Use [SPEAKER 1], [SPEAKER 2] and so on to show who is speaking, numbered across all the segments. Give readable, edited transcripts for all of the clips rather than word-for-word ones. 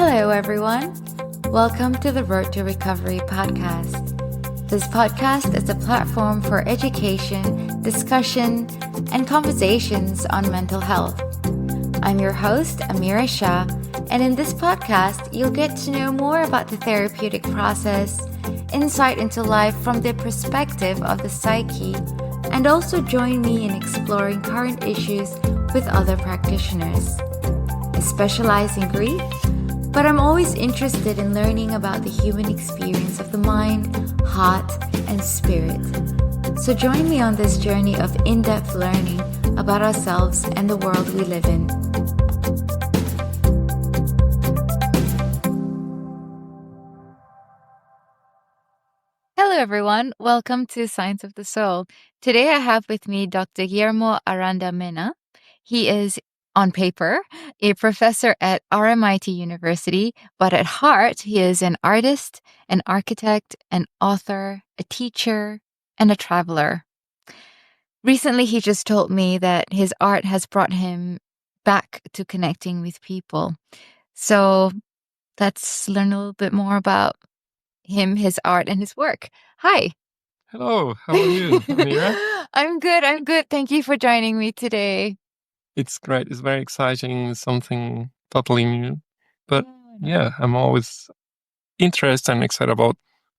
[SPEAKER 1] Hello, everyone. Welcome to the Road to Recovery podcast. This podcast is a platform for education, discussion, and conversations on mental health. I'm your host, Amirah Shah, and in this podcast, you'll get to know more about the therapeutic process, insight into life from the perspective of the psyche, and also join me in exploring current issues with other practitioners. I specialize in grief, but I'm always interested in learning about the human experience of the mind, heart, and spirit. So join me on this journey of in-depth learning about ourselves and the world we live in. Hello, everyone. Welcome to Science of the Soul. Today I have with me Dr. Guillermo Aranda-Mena. He is, on paper, a professor at RMIT University, but at heart, he is an artist, an architect, an author, a teacher, and a traveler. Recently, he just told me that his art has brought him back to connecting with people. So let's learn a little bit more about him, his art, and his work. Hi.
[SPEAKER 2] Hello, how are you, Amirah?
[SPEAKER 1] I'm good. Thank you for joining me today.
[SPEAKER 2] It's great. It's very exciting, something totally new. But yeah, I'm always interested and excited about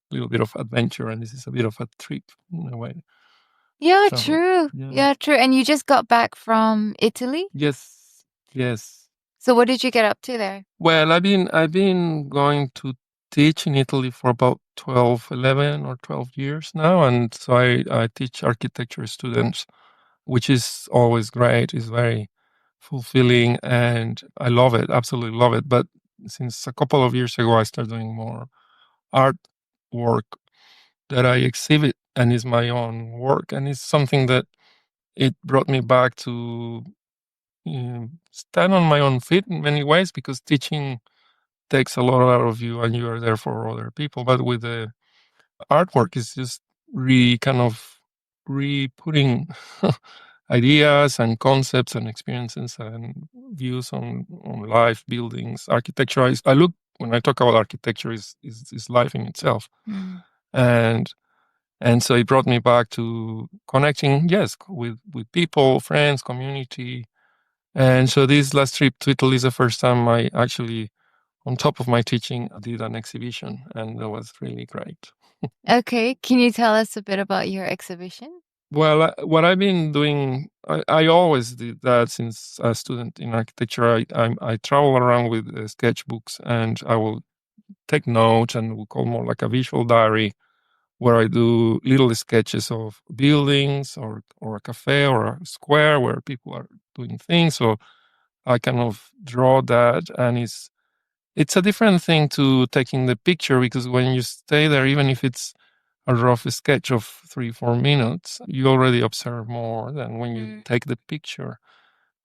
[SPEAKER 2] a little bit of adventure, and this is a bit of a trip in a way.
[SPEAKER 1] Yeah,
[SPEAKER 2] Travel.
[SPEAKER 1] true. Yeah, true. And you just got back from Italy?
[SPEAKER 2] Yes.
[SPEAKER 1] So what did you get up to there?
[SPEAKER 2] Well, I've been going to teach in Italy for about 11 or 12 years now, and so I teach architecture students, which is always great. It's very fulfilling, and I love it, absolutely love it. But since a couple of years ago, I started doing more art work that I exhibit, and is my own work, and it's something that it brought me back to stand on my own feet in many ways, because teaching takes a lot out of you, and you are there for other people. But with the artwork, it's just re-putting ideas and concepts and experiences and views on life, buildings, architecture. I look, when I talk about architecture, is life in itself. And so it brought me back to connecting, yes, with people, friends, community. And so this last trip to Italy is the first time I actually, on top of my teaching, I did an exhibition, and that was really great.
[SPEAKER 1] Okay, can you tell us a bit about your exhibition?
[SPEAKER 2] Well, what I've been doing, I always did that since a student in architecture. I travel around with sketchbooks, and I will take notes, and we'll call more like a visual diary, where I do little sketches of buildings or a cafe or a square where people are doing things. So I kind of draw that, and it's a different thing to taking the picture, because when you stay there, even if it's a rough sketch of 3-4 minutes, you already observe more than when you take the picture.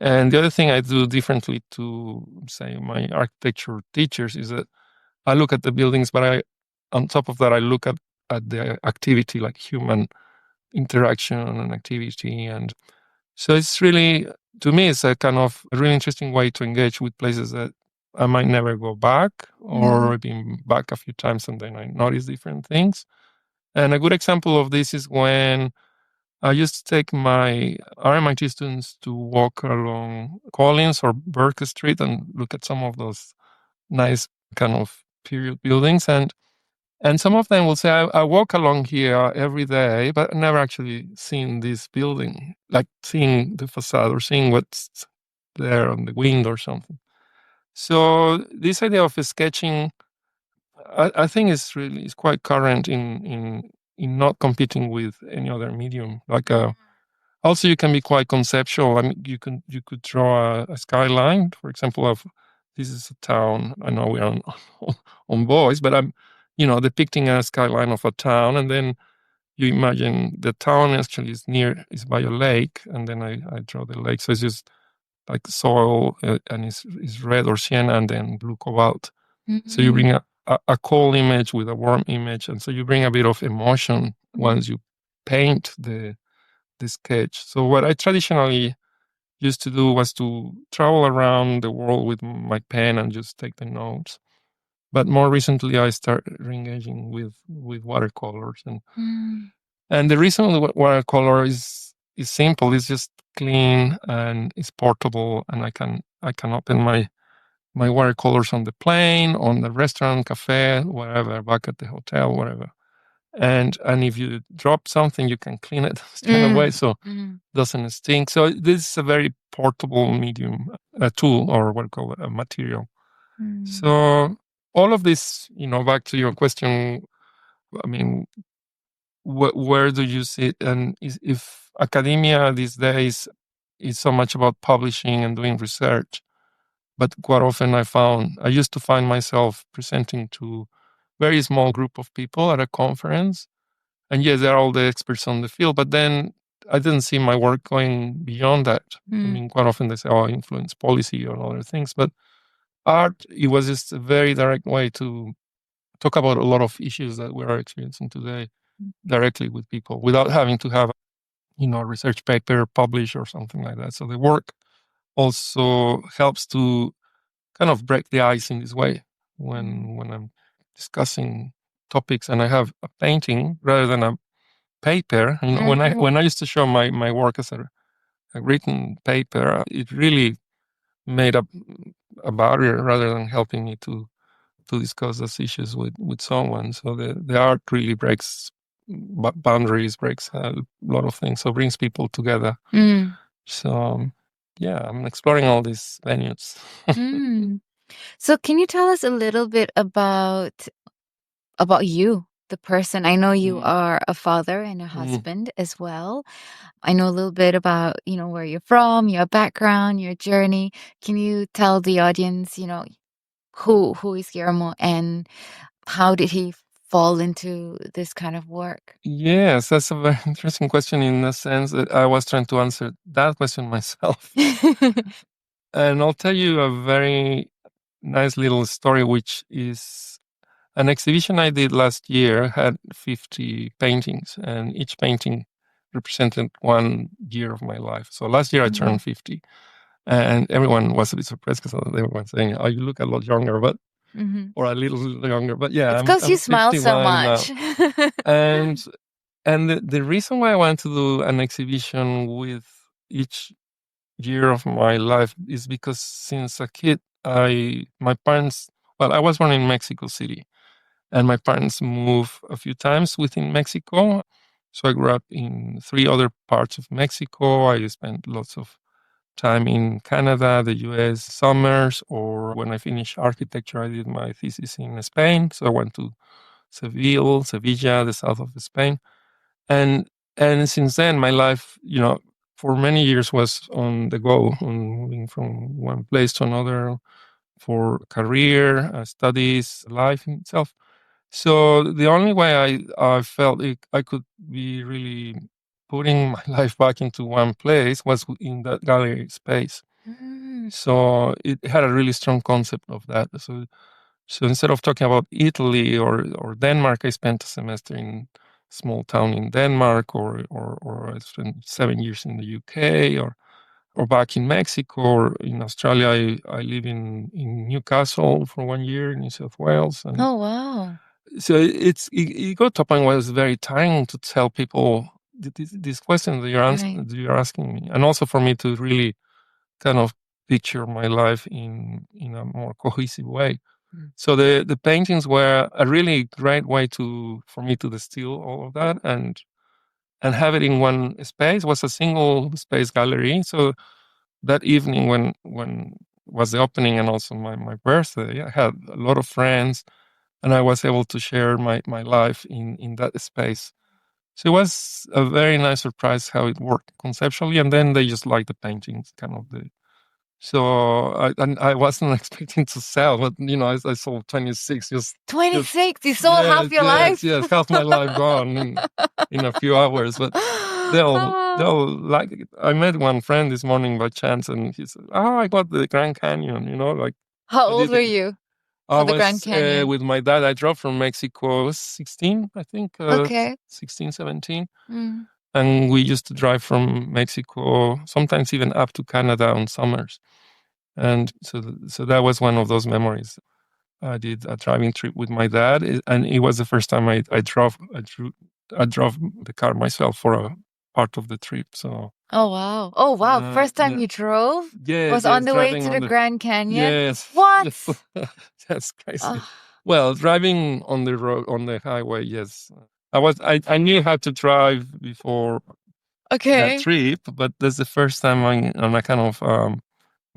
[SPEAKER 2] And the other thing I do differently to, say, my architecture teachers is that I look at the buildings, but on top of that, I look at the activity, like human interaction and activity. And so it's really, to me, it's a kind of a really interesting way to engage with places that I might never go back, or I've been back a few times and then I notice different things. And a good example of this is when I used to take my RMIT students to walk along Collins or Burke Street and look at some of those nice kind of period buildings. And some of them will say, I walk along here every day, but I've never actually seen this building, like seeing the facade or seeing what's there on the window or something. So this idea of sketching, I think is quite current in not competing with any other medium. Like also, you can be quite conceptual. I mean, you could draw a skyline, for example, of this is a town. I know we're on voice, but I'm depicting a skyline of a town, and then you imagine the town actually is by a lake, and then I draw the lake. So it's just like soil, and it's red or sienna, and then blue cobalt. So you bring a cold image with a warm image, and so you bring a bit of emotion once you paint the sketch. So what I traditionally used to do was to travel around the world with my pen and just take the notes. But more recently, I started engaging with watercolors, and the reason the watercolor is simple. It's just clean and it's portable, and I can open my watercolors on the plane, on the restaurant, cafe, wherever, back at the hotel, whatever. And if you drop something, you can clean it straight away, so doesn't stink. So this is a very portable medium, a tool, or what we call it, a material. So all of this, back to your question, I mean, where do you see it? And if academia these days is so much about publishing and doing research, but quite often I used to find myself presenting to very small group of people at a conference. And yes, they're all the experts on the field, but then I didn't see my work going beyond that. I mean, quite often they say, oh, I influence policy or other things, but art, it was just a very direct way to talk about a lot of issues that we are experiencing today directly with people without having to have, a research paper published or something like that. So the work also helps to kind of break the ice in this way when I'm discussing topics and I have a painting rather than a paper. When I used to show my work as a written paper, it really made a barrier rather than helping me to discuss those issues with someone. So the art really breaks boundaries, breaks a lot of things, so brings people together. So yeah, I'm exploring all these venues.
[SPEAKER 1] So can you tell us a little bit about you, the person? I know you are a father and a husband as well. I know a little bit about, where you're from, your background, your journey. Can you tell the audience, who is Guillermo and how did he fall into this kind of work?
[SPEAKER 2] Yes, that's a very interesting question in the sense that I was trying to answer that question myself. And I'll tell you a very nice little story, which is an exhibition I did last year had 50 paintings, and each painting represented 1 year of my life. So last year I turned 50, and everyone was a bit surprised because they were saying, "Oh, you look a lot younger," but or a little younger. But yeah,
[SPEAKER 1] It's
[SPEAKER 2] I'm
[SPEAKER 1] because you
[SPEAKER 2] I'm
[SPEAKER 1] smile so
[SPEAKER 2] 51 now,
[SPEAKER 1] much.
[SPEAKER 2] and the reason why I wanted to do an exhibition with each year of my life is because since a kid, my parents, well, I was born in Mexico City, and my parents moved a few times within Mexico. So I grew up in 3 other parts of Mexico. I spent lots of time in Canada, the US, summers, or when I finished architecture, I did my thesis in Spain. So I went to Sevilla, the south of Spain. And since then, my life, for many years was on the go, on moving from one place to another for career, studies, life in itself. So the only way I felt I could be really putting my life back into one place was in that gallery space. So it had a really strong concept of that. So instead of talking about Italy or Denmark, I spent a semester in a small town in Denmark, or I spent 7 years in the UK, or back in Mexico, or in Australia. I live in Newcastle for 1 year in New South Wales. And
[SPEAKER 1] Oh, wow.
[SPEAKER 2] so it got to a point where it was very tiring to tell people these questions that you're asking me, and also for me to really kind of picture my life in a more cohesive way. So the paintings were a really great way for me to distill all of that and have it in one space. It was a single space gallery. So that evening when was the opening and also my birthday, I had a lot of friends, and I was able to share my life in that space. So it was a very nice surprise how it worked conceptually, and then they just liked the paintings, kind of the. So I wasn't expecting to sell, but I sold 26. Just
[SPEAKER 1] 26, you sold half your life.
[SPEAKER 2] yes, half my life gone in a few hours. But they'll like it. I met one friend this morning by chance, and he said, "Oh, I got the Grand Canyon." Like
[SPEAKER 1] How
[SPEAKER 2] I
[SPEAKER 1] old
[SPEAKER 2] did
[SPEAKER 1] were
[SPEAKER 2] it.
[SPEAKER 1] you
[SPEAKER 2] I
[SPEAKER 1] for the Grand
[SPEAKER 2] was
[SPEAKER 1] Canyon?
[SPEAKER 2] with my dad. I drove from Mexico. I was 16, I think,
[SPEAKER 1] Okay.
[SPEAKER 2] 16, 17. And we used to drive from Mexico, sometimes even up to Canada on summers. And so that was one of those memories. I did a driving trip with my dad, and it was the first time I drove the car myself for a part of the trip. So
[SPEAKER 1] Oh wow. Oh wow. First time
[SPEAKER 2] yeah,
[SPEAKER 1] you drove
[SPEAKER 2] yes,
[SPEAKER 1] was on
[SPEAKER 2] yes,
[SPEAKER 1] the way
[SPEAKER 2] driving
[SPEAKER 1] to
[SPEAKER 2] on
[SPEAKER 1] the
[SPEAKER 2] the
[SPEAKER 1] Grand Canyon.
[SPEAKER 2] yes,
[SPEAKER 1] What?
[SPEAKER 2] yes, that's crazy.
[SPEAKER 1] Oh,
[SPEAKER 2] Well, driving on the road on the highway, yes. I knew how to drive before that
[SPEAKER 1] okay.
[SPEAKER 2] trip, but that's the first time on a kind of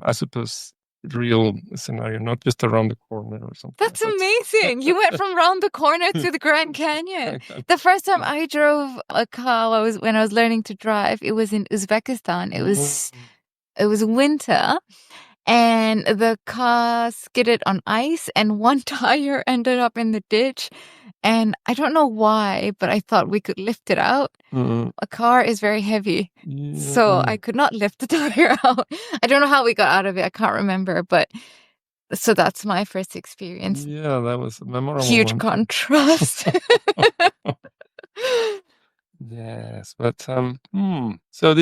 [SPEAKER 2] I suppose real scenario, not just around the corner or something
[SPEAKER 1] That's
[SPEAKER 2] like
[SPEAKER 1] amazing. You went from round the corner
[SPEAKER 2] that.
[SPEAKER 1] to the Grand Canyon.
[SPEAKER 2] I
[SPEAKER 1] The first time
[SPEAKER 2] yeah.
[SPEAKER 1] I drove a car when I was learning to drive, it was in Uzbekistan.
[SPEAKER 2] Mm.
[SPEAKER 1] It was winter and the car skidded on ice and one tire ended up in the ditch. And I don't know why, but I thought we could lift it out.
[SPEAKER 2] Mm.
[SPEAKER 1] A car is very heavy. So
[SPEAKER 2] Yeah.
[SPEAKER 1] I could not lift the tire out. I don't know how we got out of it. I can't remember, but so that's my first experience.
[SPEAKER 2] Yeah, that was a memorable
[SPEAKER 1] Huge
[SPEAKER 2] one too.
[SPEAKER 1] contrast.
[SPEAKER 2] Yes, but so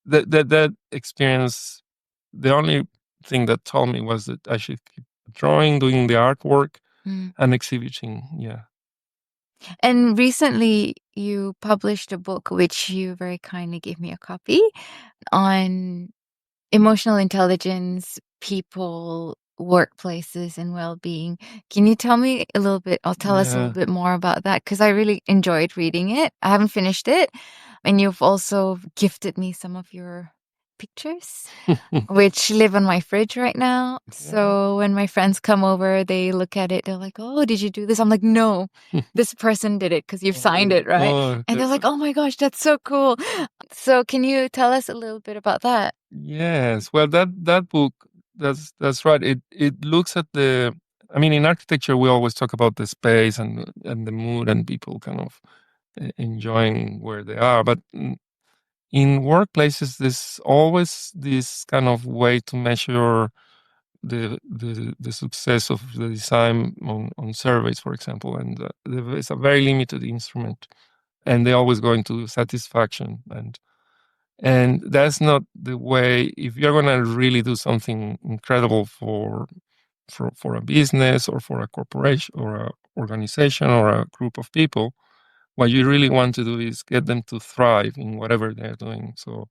[SPEAKER 2] that experience, the only thing that told me was that I should keep drawing, doing the artwork,
[SPEAKER 1] Mm.
[SPEAKER 2] and exhibiting. Yeah.
[SPEAKER 1] And recently you published a book, which you very kindly gave me a copy, on emotional intelligence, people, workplaces, and well-being. Can you tell me a little bit, or tell us a little
[SPEAKER 2] Yeah.
[SPEAKER 1] bit more about that? Because I really enjoyed reading it. I haven't finished it. And you've also gifted me some of your pictures, which live on my fridge right now.
[SPEAKER 2] Yeah.
[SPEAKER 1] So when my friends come over, they look at it, they're like, "Oh, did you do this?" I'm like, "No, this person did it because you've signed
[SPEAKER 2] Oh,
[SPEAKER 1] it, right?"
[SPEAKER 2] oh,
[SPEAKER 1] And they're like, "Oh my gosh, that's so cool." So can you tell us a little bit about that?
[SPEAKER 2] yes. Well, that book, that's right. It looks at the. I mean, in architecture, we always talk about the space and the mood and people kind of enjoying where they are. But in workplaces, there's always this kind of way to measure the success of the design on surveys, for example, and it's a very limited instrument, and they always go into satisfaction, and that's not the way. If you're going to really do something incredible for a business or for a corporation or a organization or a group of people, what you really want to do is get them to thrive in whatever they're doing. So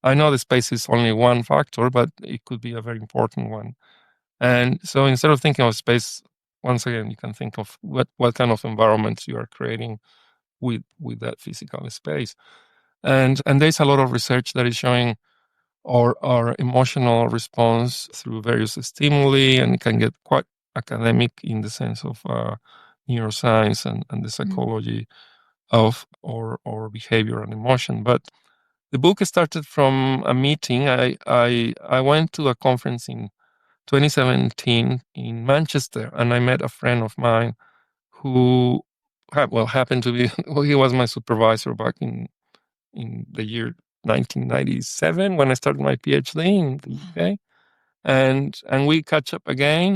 [SPEAKER 2] I know the space is only one factor, but it could be a very important one. And so instead of thinking of space, once again, you can think of what kind of environments you are creating with that physical space. And there's a lot of research that is showing our emotional response through various stimuli, and it can get quite academic in the sense of neuroscience and the
[SPEAKER 1] Mm.
[SPEAKER 2] psychology of or behavior and emotion. But the book started from a meeting. I went to a conference in 2017 in Manchester, and I met a friend of mine who happened to be well, he was my supervisor back in the year 1997 when I started my PhD in the UK, and we catch up again,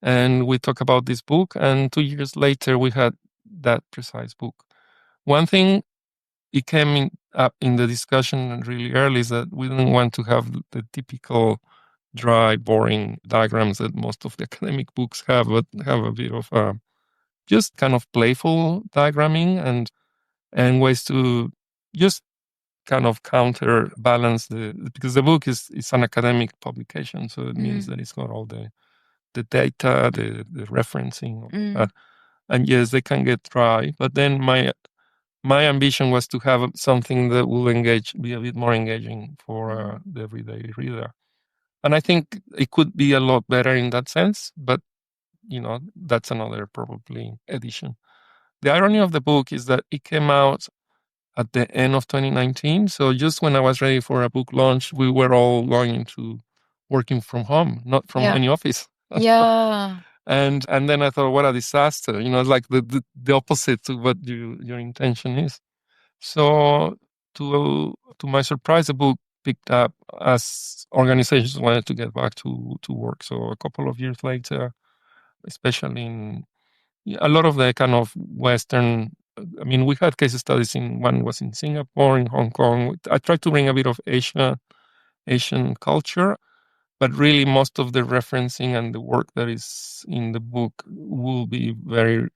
[SPEAKER 2] and we talk about this book, and 2 years later we had that precise book. One thing it came up in the discussion really early is that we didn't want to have the typical dry, boring diagrams that most of the academic books have, but have a bit of just kind of playful diagramming and ways to just kind of counterbalance because the book is an academic publication, so it means
[SPEAKER 1] Mm.
[SPEAKER 2] that it's got all the data, the referencing, all
[SPEAKER 1] Mm.
[SPEAKER 2] that. And yes, they can get dry, but then my ambition was to have something that will be a bit more engaging for
[SPEAKER 1] Mm.
[SPEAKER 2] the everyday reader. And I think it could be a lot better in that sense, but that's another probably edition. The irony of the book is that it came out at the end of 2019. So just when I was ready for a book launch, we were all going into working from home, not from
[SPEAKER 1] Yeah.
[SPEAKER 2] any office.
[SPEAKER 1] Yeah.
[SPEAKER 2] And then I thought, what a disaster! It's like the opposite to what your intention is. So to my surprise, the book picked up as organizations wanted to get back to work. So a couple of years later, especially in a lot of the kind of Western. I mean, we had case studies in one was in Singapore, in Hong Kong. I tried to bring a bit of Asian culture, but really most of the referencing and the work that is in the book will be very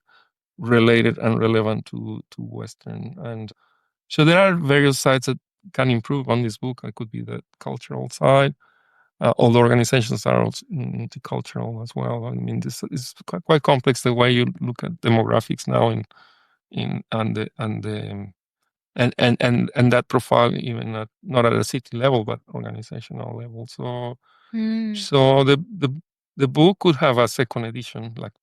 [SPEAKER 2] related and relevant to Western. And so there are various sides that can improve on this book. It could be the cultural side. All the organizations are also multicultural as well. I mean, this is quite complex the way you look at demographics now in and that profile, even not at a city level but organizational level. So the book could have a second edition, like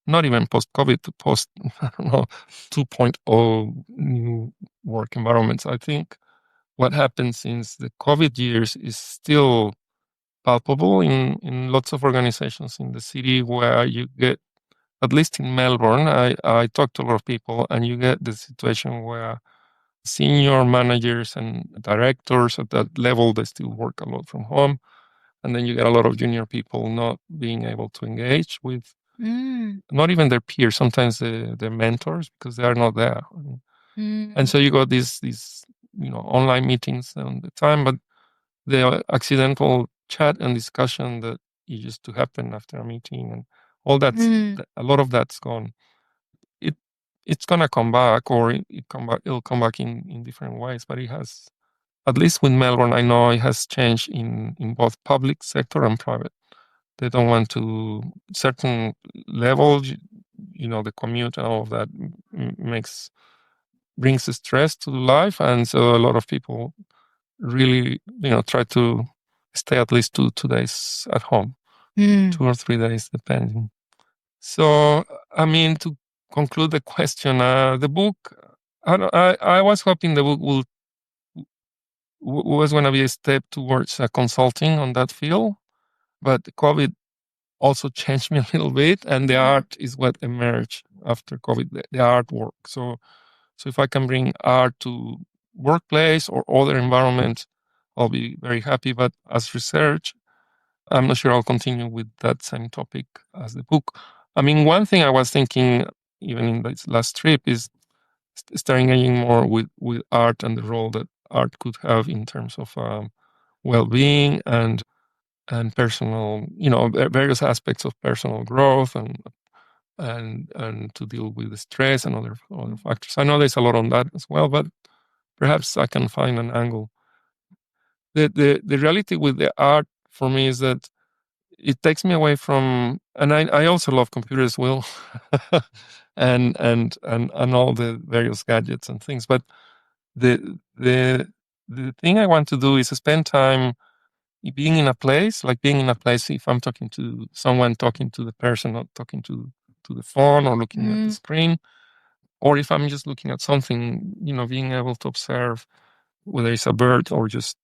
[SPEAKER 2] not even post COVID, to post I don't know 2.0 new work environments. I think what happened since the COVID years is still palpable in lots of organizations in the city, where you get, at least in Melbourne, I talked to a lot of people, and you get the situation where senior managers and directors at that level, they still work a lot from home. And then you get a lot of junior people not being able to engage with not even their peers, sometimes their mentors, because they are not there. And so you got these online meetings on the time, but the accidental chat and discussion that used to happen after a meeting and all that, a lot of that's gone. It's gonna come back, or it'll come back in different ways, but it has, at least with Melbourne, I know it has changed in both public sector and private. They don't want to, certain levels, the commute and all of that brings stress to life, and so a lot of people really try to stay at least two days at home, 2 or 3 days depending. So I mean, to conclude the question, the book, I was hoping the book was going to be a step towards consulting on that field, but COVID also changed me a little bit, and the art is what emerged after COVID, the artwork. So if I can bring art to workplace or other environments, I'll be very happy. But as research, I'm not sure I'll continue with that same topic as the book. I mean, one thing I was thinking, even in this last trip, is starting engaging more with art and the role that art could have in terms of well-being and personal, various aspects of personal growth and to deal with the stress and other factors. I know there's a lot on that as well, but perhaps I can find an angle. The reality with the art for me is that it takes me away from, and I also love computers as well, and all the various gadgets and things. But the thing I want to do is spend time being in a place, like being in a place. If I'm talking to someone, talking to the person, not talking to the phone or looking at the screen, or if I'm just looking at something, being able to observe whether it's a bird or just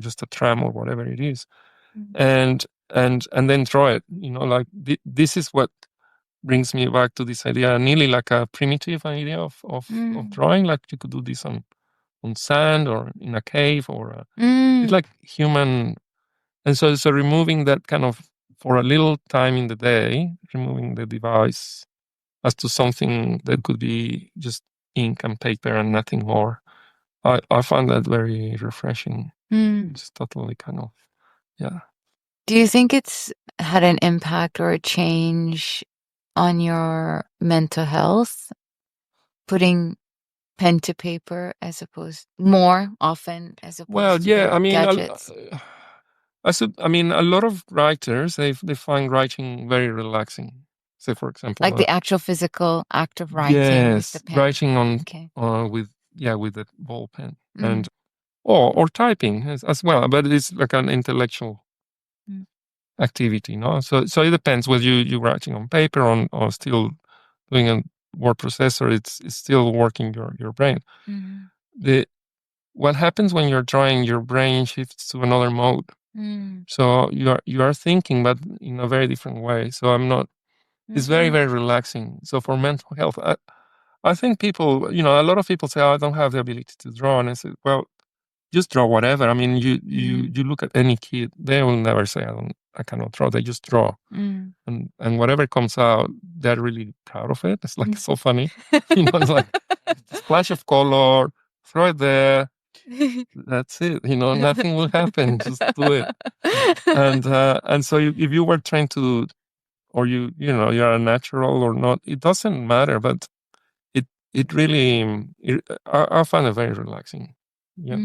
[SPEAKER 2] just a tram or whatever it is, and then draw it. Like this is what brings me back to this idea, nearly like a primitive idea of drawing. Like you could do this on sand or in a cave, or it's like human. And so removing that kind of, for a little time in the day, removing the device as to something that could be just ink and paper and nothing more. I find that very refreshing. It's totally kind of, yeah.
[SPEAKER 1] Do you think it's had an impact or a change on your mental health, putting pen to paper more often as opposed to gadgets?
[SPEAKER 2] I mean, a lot of writers, they find writing very relaxing. Say, for example,
[SPEAKER 1] like the actual physical act of writing with the pen.
[SPEAKER 2] Writing with the ball pen, and or typing as well, but it's like an intellectual activity, no? So it depends whether you're writing on paper or still doing a word processor. It's still working your brain. What happens when you're drawing, your brain shifts to another mode. So you are thinking, but in a very different way. So it's very, very relaxing. So for mental health, I think people, a lot of people say, "Oh, I don't have the ability to draw," and I say, well, just draw whatever. I mean, you look at any kid, they will never say, I cannot draw. They just draw, and whatever comes out, they're really proud of it. It's like so funny, it's like splash of color, throw it there. That's it. Nothing will happen. Just do it. And so if you were trying to, or you're a natural or not, it doesn't matter. But it really, I find it very relaxing. Yeah.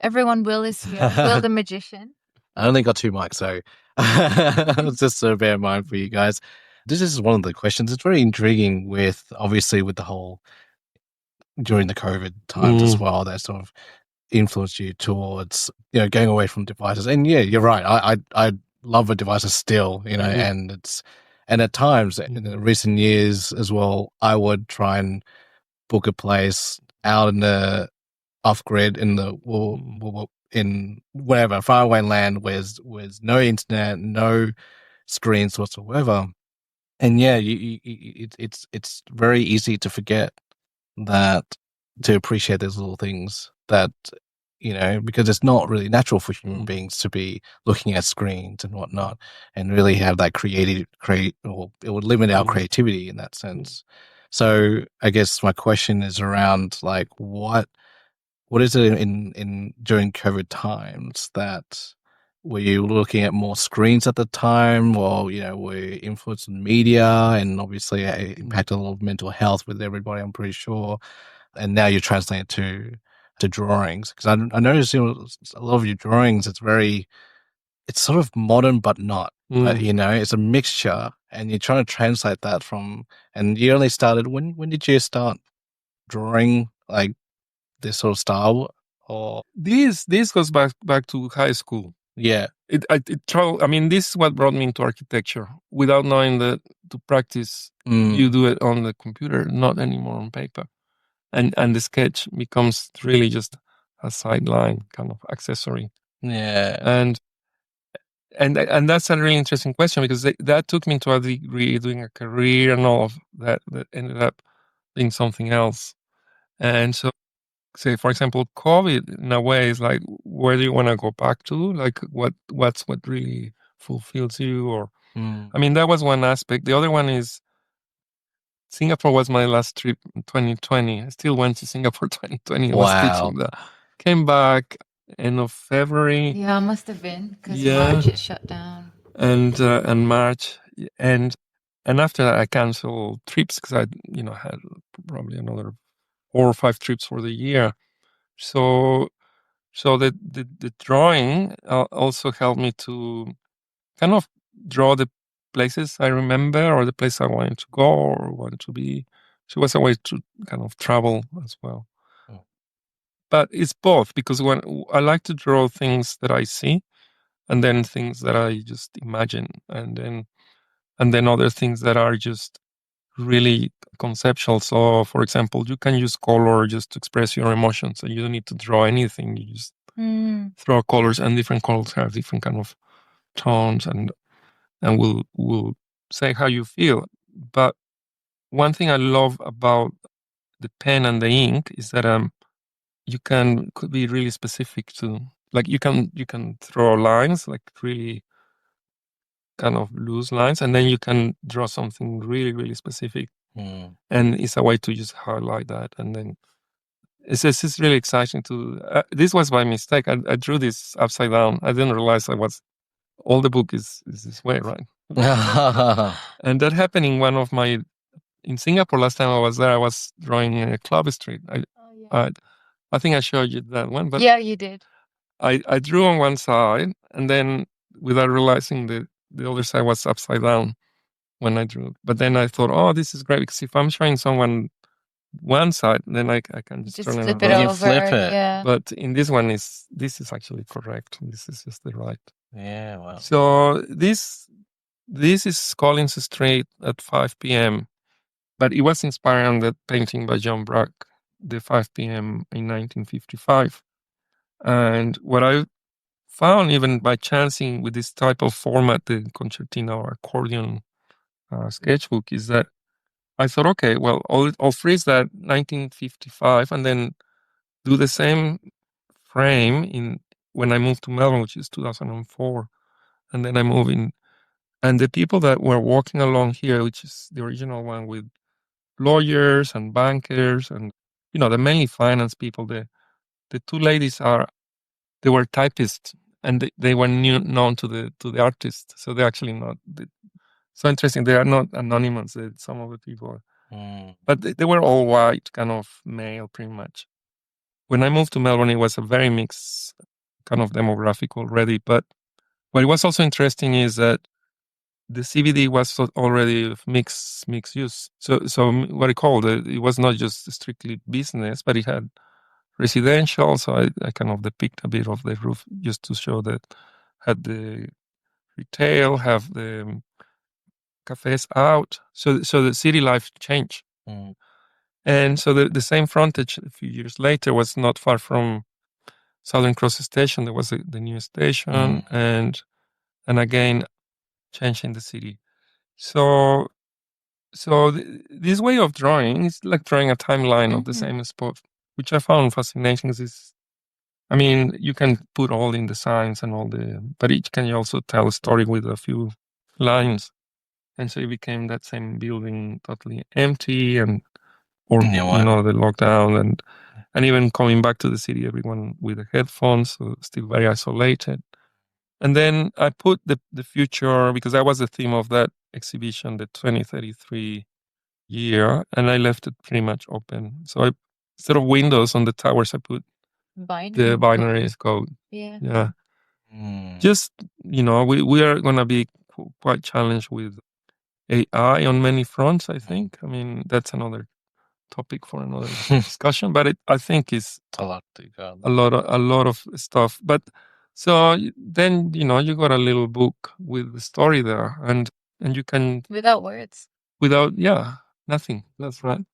[SPEAKER 1] Everyone, Will is here. Will the magician.
[SPEAKER 3] I only got 2 mics, so just so bear in mind for you guys. This is one of the questions. It's very intriguing obviously with the whole during the COVID times as well, that sort of influenced you towards, going away from devices. And yeah, you're right. I love the devices still, and at times in the recent years as well, I would try and book a place out in the off grid in in whatever faraway land where there's no internet, no screens whatsoever. And yeah, it's very easy to forget that, to appreciate those little things that, because it's not really natural for human beings to be looking at screens and whatnot and really have that or it would limit our creativity in that sense. So I guess my question is around like, what is it in during COVID times that were you looking at more screens at the time, or were you influenced in media, and obviously it impacted a lot of mental health with everybody, I'm pretty sure, and now you're translating it to drawings? Because I noticed a lot of your drawings, it's sort of modern but not. It's a mixture, and you're trying to translate that and you only started when did you start drawing like this sort of style? Or
[SPEAKER 2] this goes back to high school.
[SPEAKER 3] Yeah.
[SPEAKER 2] I mean, this is what brought me into architecture. Without knowing that to practice, you do it on the computer, not anymore on paper. And the sketch becomes really just a sideline kind of accessory.
[SPEAKER 3] Yeah.
[SPEAKER 2] And that's a really interesting question, because that took me to a degree, doing a career and all of that ended up being something else. And so, say, for example, COVID in a way is like, where do you want to go back to? Like what's what really fulfills you? Or I mean, that was one aspect. The other one is Singapore was my last trip in 2020. I still went to Singapore 2020. I was teaching there. Came back end of February.
[SPEAKER 1] Yeah, must have been, because March it shut down.
[SPEAKER 2] And March, and after that I canceled trips because I had probably another 4 or 5 trips for the year. So the drawing also helped me to kind of draw the places I remember, or the place I wanted to go or want to be. So it was a way to kind of travel as well. But it's both, because when I like to draw things that I see, and then things that I just imagine, and then other things that are just really conceptual. So, for example, you can use color just to express your emotions. So you don't need to draw anything. You just throw colors, and different colors have different kind of tones, and will say how you feel. But one thing I love about the pen and the ink is that you could be really specific to, like, you can throw lines, like really kind of loose lines, and then you can draw something really, really specific. And it's a way to just highlight that. And then it's really exciting to, this was by mistake. I drew this upside down. I didn't realize all the book is this way, right? And that happened in Singapore last time I was there. I was drawing a Club Street. I think I showed you that one. But
[SPEAKER 1] yeah, you did.
[SPEAKER 2] I drew on one side, and then without realizing the other side was upside down when I drew. But then I thought, oh, this is great, because if I'm showing someone one side, then I can just turn
[SPEAKER 1] flip
[SPEAKER 2] it
[SPEAKER 1] it
[SPEAKER 2] around.
[SPEAKER 1] over. Flip it. Yeah.
[SPEAKER 2] But in this one, this is actually correct. This is just the right.
[SPEAKER 3] Yeah, wow.
[SPEAKER 2] So this is Collins Street at 5 p.m. But it was inspired on that painting by John Brack, the 5 p.m. in 1955. And what I found, even by chancing with this type of format, the concertina or accordion sketchbook, is that I thought, okay, well, I'll freeze that 1955 and then do the same frame when I moved to Melbourne, which is 2004. And then I move in. And the people that were walking along here, which is the original one, with lawyers and bankers and, the mainly finance people, the two ladies they were typists, and they were known to the artist. So they're actually not. So interesting. They are not anonymous. Some of the people, but they were all white, kind of male, pretty much. When I moved to Melbourne, it was a very mixed kind of demographic already. But what was also interesting is that the CBD was already of mixed use. So what I called it was not just strictly business, but it had residential. So I kind of depict a bit of the roof just to show that had the retail, have the cafes out. So the city life changed. And so the same frontage a few years later was not far from Southern Cross Station. There was the new station, and again change in the city. So this way of drawing is like drawing a timeline of the same spot, which I found fascinating. I mean, you can put all in the signs and but each can also tell a story with a few lines. And so it became that same building totally empty the lockdown and even coming back to the city, everyone with the headphones, so still very isolated. And then I put the future, because that was the theme of that exhibition, the 2033 year, and I left it pretty much open. So instead of windows on the towers, I put the binary code. Yeah. Just, we are going to be quite challenged with AI on many fronts, I think. I mean, that's another topic for another discussion, but I think it's a lot of stuff. But so then, you got a little book with the story there, and you can
[SPEAKER 1] without words,
[SPEAKER 2] nothing. That's right.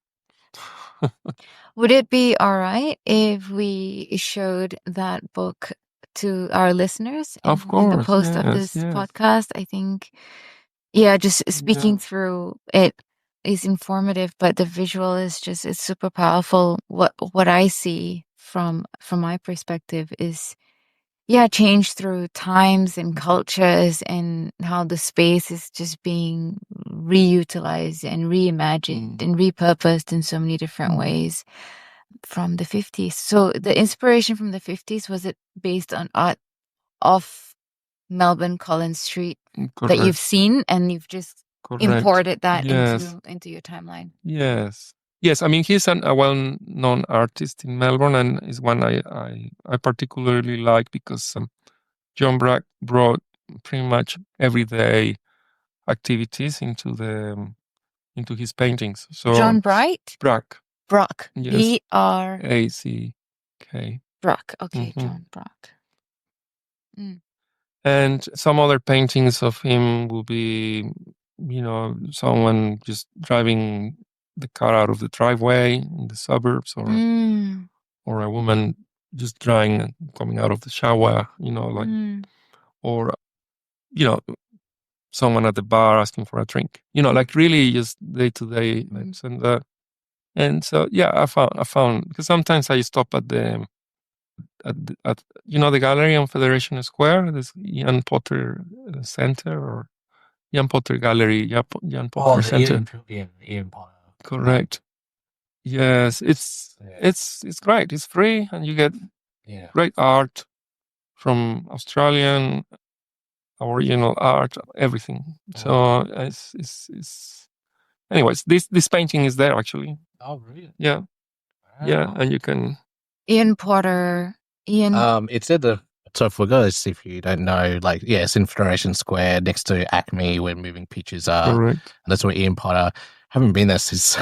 [SPEAKER 1] Would it be all right if we showed that book to our listeners in the post of this podcast? I think, just speaking through it is informative, but the visual is it's super powerful. What I see from my perspective is change through times and cultures, and how the space is just being reutilized and reimagined and repurposed in so many different ways from the 50s. So the inspiration from the 50s, was it based on art off Melbourne Collins Street that you've seen, and you've just imported that into your timeline?
[SPEAKER 2] Yes. I mean, he's a well-known artist in Melbourne, and is one I particularly like because John Brack brought pretty much everyday activities into his paintings. So
[SPEAKER 1] John Brack.
[SPEAKER 2] Yes.
[SPEAKER 1] B-R-A-C-K. Brack. Okay, John Brack.
[SPEAKER 2] And some other paintings of him will be, someone just driving the car out of the driveway in the suburbs, or a woman just drying and coming out of the shower, or someone at the bar asking for a drink, like really just day-to-day lives. And so I found because sometimes I stop at the gallery on Federation Square, this Ian Potter Center, or Ian Potter Gallery, Ian Potter Center.
[SPEAKER 3] Ian Potter.
[SPEAKER 2] Correct. Yes, it's great. It's free, and you get great art from Australian, original art, everything. So it's anyways, this painting is there actually.
[SPEAKER 3] Oh, really?
[SPEAKER 2] Yeah.
[SPEAKER 3] Wow.
[SPEAKER 2] Yeah, and you can.
[SPEAKER 1] Ian Potter.
[SPEAKER 3] It's at so for those, if you don't know, it's in Federation Square next to Acme, where moving pictures are.
[SPEAKER 2] Correct.
[SPEAKER 3] And that's where Ian Potter. Haven't been there since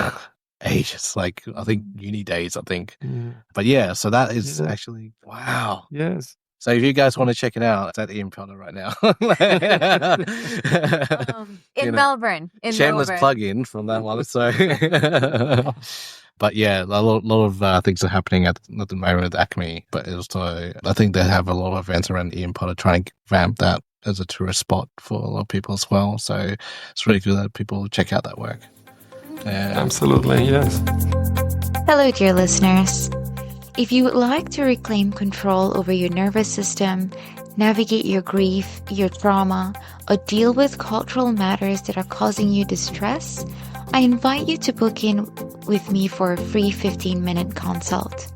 [SPEAKER 3] ages, I think uni days, I think. But so that is actually, wow.
[SPEAKER 2] Yes.
[SPEAKER 3] So if you guys want to check it out, it's at Ian Potter right now.
[SPEAKER 1] In Melbourne.
[SPEAKER 3] Shameless plug-in from that one. So, but a lot of things are happening at the moment with Acme. But also, I think they have a lot of events around Ian Potter trying to ramp that as a tourist spot for a lot of people as well. So it's really good that people check out that work.
[SPEAKER 2] Absolutely, yes.
[SPEAKER 1] Hello, dear listeners. If you would like to reclaim control over your nervous system, navigate your grief, your trauma, or deal with cultural matters that are causing you distress, I invite you to book in with me for a free 15-minute consult.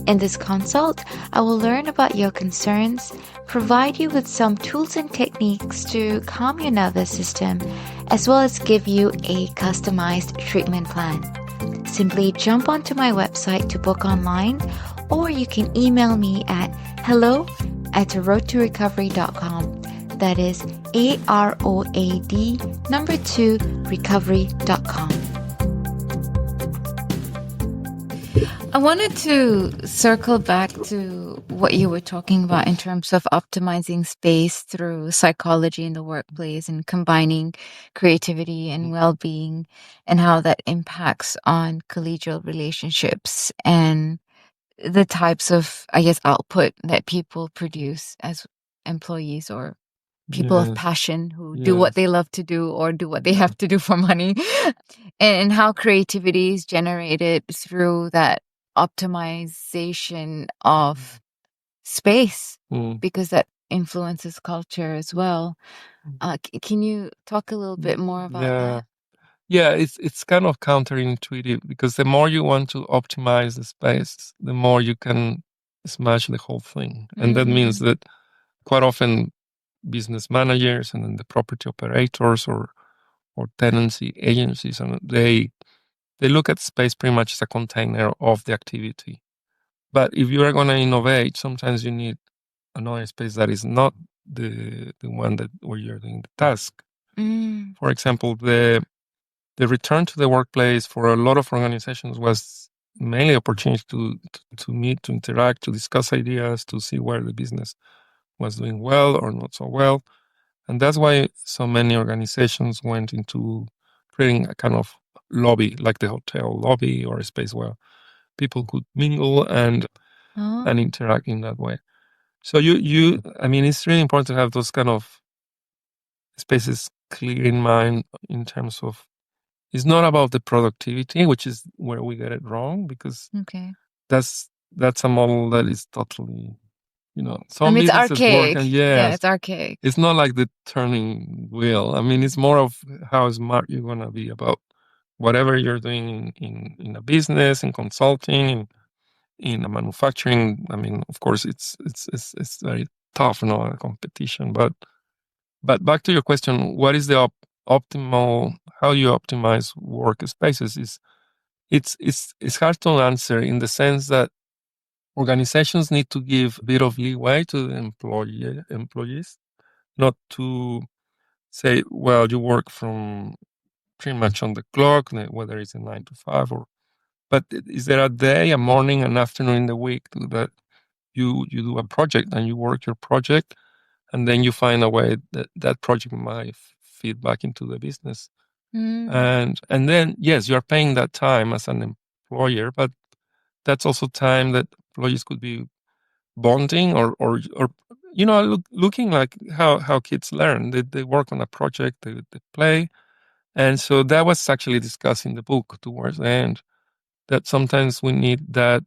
[SPEAKER 1] In this consult, I will learn about your concerns, provide you with some tools and techniques to calm your nervous system, as well as give you a customized treatment plan. Simply jump onto my website to book online, or you can email me at hello@roadtorecovery.com. That is AROAD2recovery.com. I wanted to circle back to what you were talking about in terms of optimizing space through psychology in the workplace and combining creativity and well-being, and how that impacts on collegial relationships and the types of, I guess, output that people produce as employees or people of passion who do what they love to do or do what they have to do for money, and how creativity is generated through that optimization of space, because that influences culture as well. Can you talk a little bit more about that?
[SPEAKER 2] Yeah, it's kind of counterintuitive, because the more you want to optimize the space, the more you can smash the whole thing. And that means that quite often business managers and then the property operators or tenancy agencies, and they look at space pretty much as a container of the activity. But if you are going to innovate, sometimes you need another space that is not the one that where you're doing the task. For example, the return to the workplace for a lot of organizations was mainly opportunity to meet, to interact, to discuss ideas, to see where the business was doing well or not so well. And that's why so many organizations went into creating a kind of lobby, like the hotel lobby, or a space where people could mingle and interact in that way. So I mean, it's really important to have those kind of spaces clear in mind in terms of, it's not about the productivity, which is where we get it wrong, because that's a model that is totally, some
[SPEAKER 1] it's
[SPEAKER 2] businesses
[SPEAKER 1] archaic.
[SPEAKER 2] work, and
[SPEAKER 1] It's archaic.
[SPEAKER 2] it's not like the turning wheel. I mean, it's more of how smart you're gonna be about whatever you're doing in a business, in consulting, in a manufacturing. I mean, of course, it's very tough, competition. But back to your question, what is the optimal? How you optimize workspaces is it's hard to answer, in the sense that organizations need to give a bit of leeway to the employees, not to say, well, you work from pretty much on the clock, whether it's a 9 to 5 but is there a day, a morning, an afternoon in the week that you do a project and you work your project, and then you find a way that that project might feed back into the business. And then, yes, you're paying that time as an employer, but that's also time that employees could be bonding or looking like how kids learn. They work on a project, they play. And so that was actually discussed in the book towards the end, that sometimes we need that.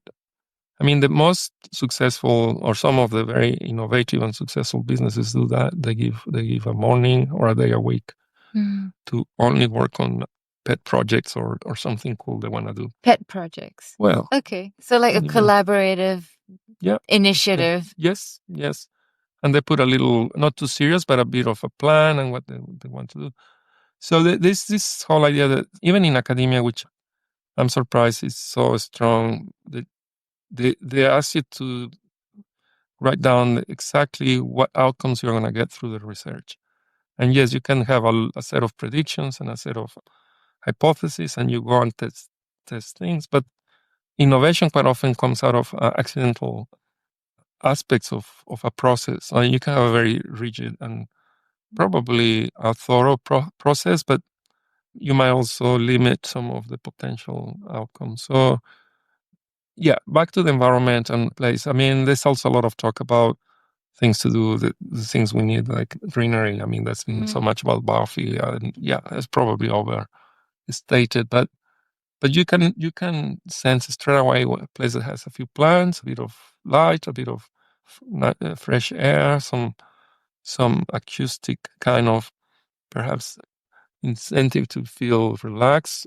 [SPEAKER 2] I mean, the most successful, or some of the very innovative and successful businesses do that. They give a morning or a day a week to only work on pet projects or something cool they want to do.
[SPEAKER 1] Pet projects.
[SPEAKER 2] Well,
[SPEAKER 1] okay. So like a collaborative initiative.
[SPEAKER 2] Yes. And they put a little, not too serious, but a bit of a plan and what they want to do. So this whole idea that even in academia, which I'm surprised is so strong, that they ask you to write down exactly what outcomes you're going to get through the research. And yes, you can have a set of predictions and a set of hypotheses, and you go and test things. But innovation quite often comes out of accidental aspects of a process. You can have a very rigid and probably a thorough process, but you might also limit some of the potential outcomes. So, yeah, back to the environment and place. I mean, there's also a lot of talk about things to do, the things we need, like greenery. I mean, that's been so much about biophilia, and it's probably overstated, but you can sense straight away a place that has a few plants, a bit of light, a bit of fresh air, some acoustic kind of perhaps incentive to feel relaxed.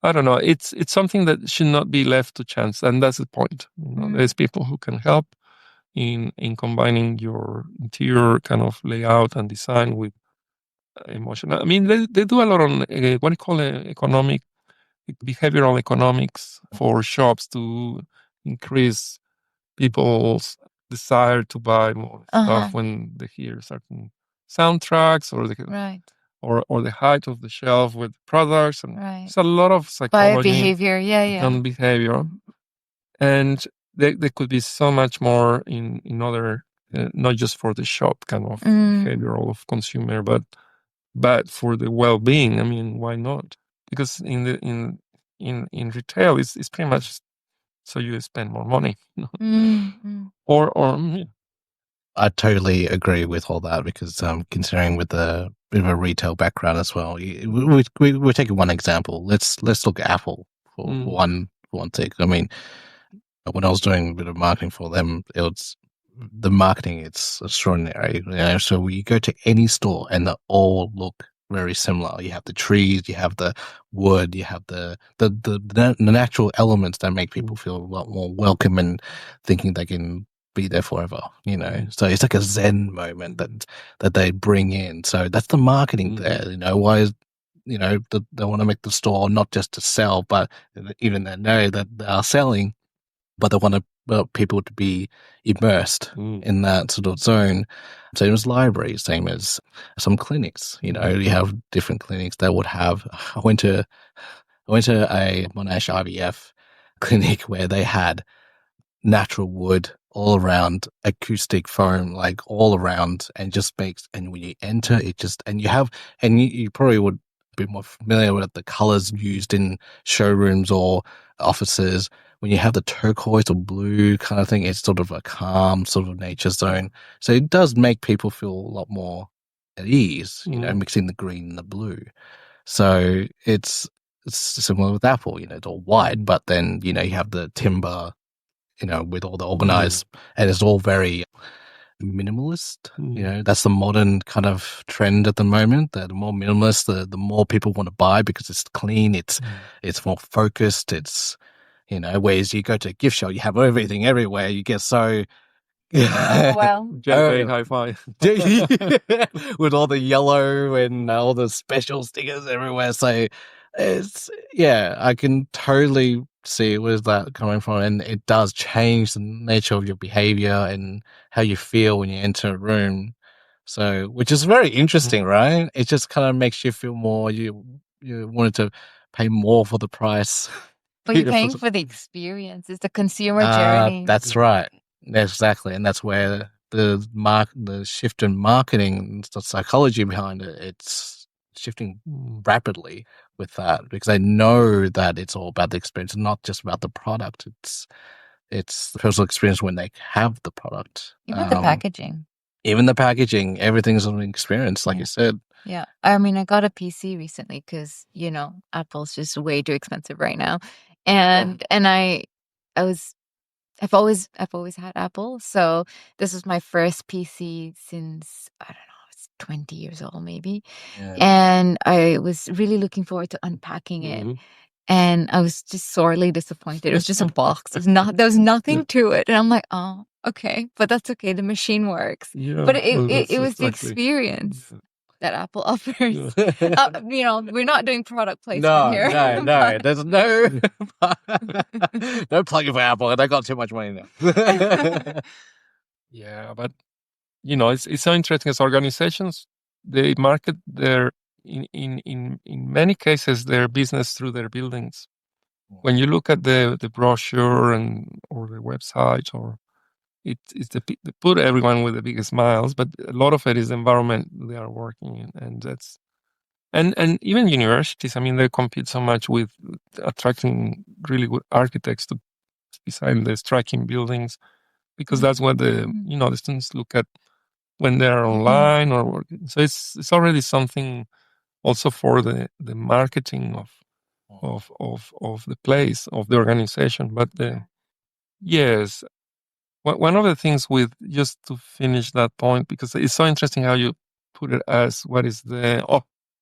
[SPEAKER 2] I don't know. It's something that should not be left to chance, and that's the point. There's people who can help in combining your interior kind of layout and design with emotion. I mean, they do a lot on what do you call it, behavioral economics for shops to increase people's desire to buy more stuff when they hear certain soundtracks or
[SPEAKER 1] Right.
[SPEAKER 2] or the height of the shelf with products, and
[SPEAKER 1] Right.
[SPEAKER 2] there's a lot of
[SPEAKER 1] By
[SPEAKER 2] psychology
[SPEAKER 1] behavior. Yeah.
[SPEAKER 2] on behavior, and there could be so much more in other, not just for the shop kind of behavioral of consumer, but for the well-being. I mean, why not? Because in retail, it's pretty much so you spend more money, or yeah.
[SPEAKER 3] I totally agree with all that because considering with a bit of a retail background as well, we're taking one example. Let's look at Apple for one take. I mean, when I was doing a bit of marketing for them, it was the marketing. It's extraordinary. So you go to any store and they all look very similar. You have the trees, you have the wood, you have the natural elements that make people feel a lot more welcome and thinking they can be there forever. So it's like a Zen moment that they bring in. So that's the marketing there. Why is they want to make the store not just to sell, but even they know that they are selling, but they want people to be immersed in that sort of zone. Same as libraries, same as some clinics. You have different clinics that would have. I went to a Monash IVF clinic where they had natural wood all around, acoustic foam, like all around, and just makes. And when you enter, it just you probably would be more familiar with the colors used in showrooms or offices. When you have the turquoise or blue kind of thing, it's sort of a calm sort of nature zone. So it does make people feel a lot more at ease, mixing the green and the blue. So it's similar with Apple, it's all white, but then, you have the timber, with all the organized, and it's all very minimalist. That's the modern kind of trend at the moment. The more minimalist, the more people want to buy because it's clean, it's more focused, it's whereas you go to a gift shop, you have everything everywhere. You get so
[SPEAKER 2] hi-fi
[SPEAKER 3] with all the yellow and all the special stickers everywhere. So I can totally see where's that coming from, and it does change the nature of your behavior and how you feel when you enter a room. So, which is very interesting, right? It just kind of makes you feel more. You wanted to pay more for the price.
[SPEAKER 1] But you're paying for the experience. It's the consumer journey.
[SPEAKER 3] That's right. Exactly. And that's where the shift in marketing, the psychology behind it, it's shifting rapidly with that, because I know that it's all about the experience, not just about the product. It's the personal experience when they have the product.
[SPEAKER 1] Even the packaging.
[SPEAKER 3] Everything's an experience, like you said.
[SPEAKER 1] Yeah. I mean, I got a PC recently because, Apple's just way too expensive right now. And I've always had Apple. So this was my first PC since, I don't know, it's 20 years old maybe.
[SPEAKER 3] Yeah.
[SPEAKER 1] And I was really looking forward to unpacking it. And I was just sorely disappointed. It was just a box. There was nothing to it. And I'm like, oh, okay, but that's okay. The machine works.
[SPEAKER 2] Yeah,
[SPEAKER 1] but it was the experience that Apple offers. We're not doing product placement here.
[SPEAKER 3] No. There's no plugging for Apple. They got too much money now.
[SPEAKER 2] Yeah, but it's so interesting as organizations. They market their in many cases their business through their buildings. When you look at the brochure or the website, or it's they put everyone with the biggest smiles, but a lot of it is the environment they are working in, and that's and even universities. I mean, they compete so much with attracting really good architects to design the striking buildings, because that's what the students look at when they're online or working. So it's already something also for the marketing of the place, of the organization. But yes, one of the things with, just to finish that point, because it's so interesting how you put it as what is the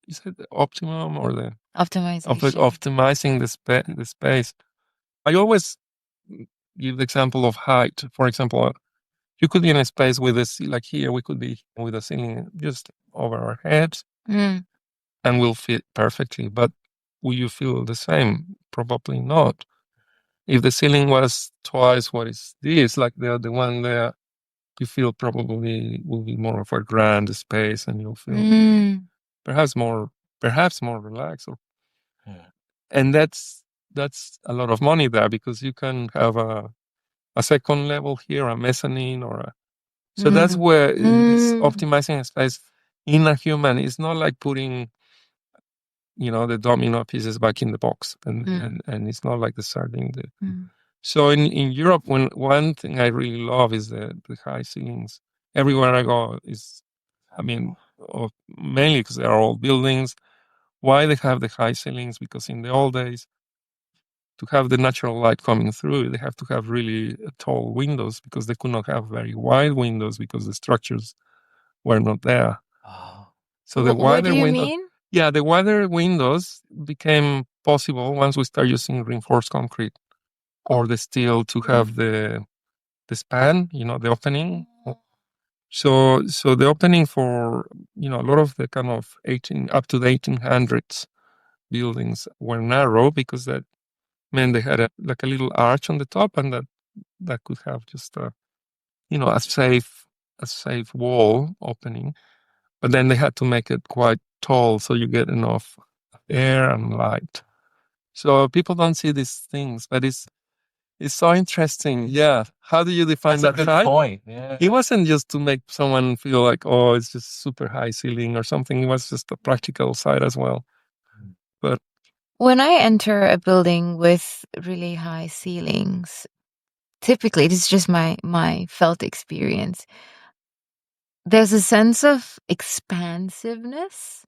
[SPEAKER 2] you said the optimum or the optimizing the space. I always give the example of height. For example, you could be in a space with like here, we could be with a ceiling just over our heads and we'll fit perfectly. But will you feel the same? Probably not. If the ceiling was twice what is this, like the one there, you feel probably will be more of a grand space and you'll feel perhaps more relaxed. And that's a lot of money there, because you can have a second level here, a mezzanine, so that's where this optimizing space in a human is not like putting, the domino pieces back in the box, and it's not like the sardine. So in Europe, one thing I really love is the high ceilings. Everywhere I go mainly because they are old buildings. Why they have the high ceilings? Because in the old days, to have the natural light coming through, they have to have really tall windows, because they could not have very wide windows because the structures were not there. So the wider windows, the wider windows became possible once we start using reinforced concrete or the steel to have the span, the opening. So the opening for a lot of the kind of up to the 1800s buildings were narrow, because that meant they had a little arch on the top, and that could have just a safe wall opening. But then they had to make it quite tall so you get enough air and light. So people don't see these things, but it's so interesting. Yeah. How do you define that height?
[SPEAKER 3] Point. Yeah.
[SPEAKER 2] It wasn't just to make someone feel like, oh, it's just super high ceiling or something. It was just a practical side as well. But
[SPEAKER 1] when I enter a building with really high ceilings, typically, this is just my felt experience, there's a sense of expansiveness,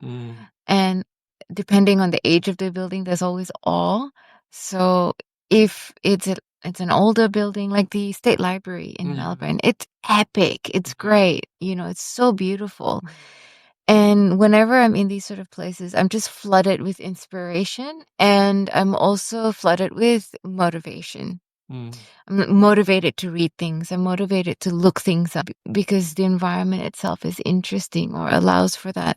[SPEAKER 1] and depending on the age of the building, there's always awe. So if it's an older building, like the State Library in Melbourne, it's epic, it's great, it's so beautiful. And whenever I'm in these sort of places, I'm just flooded with inspiration, and I'm also flooded with motivation. I'm motivated to read things. I'm motivated to look things up, because the environment itself is interesting or allows for that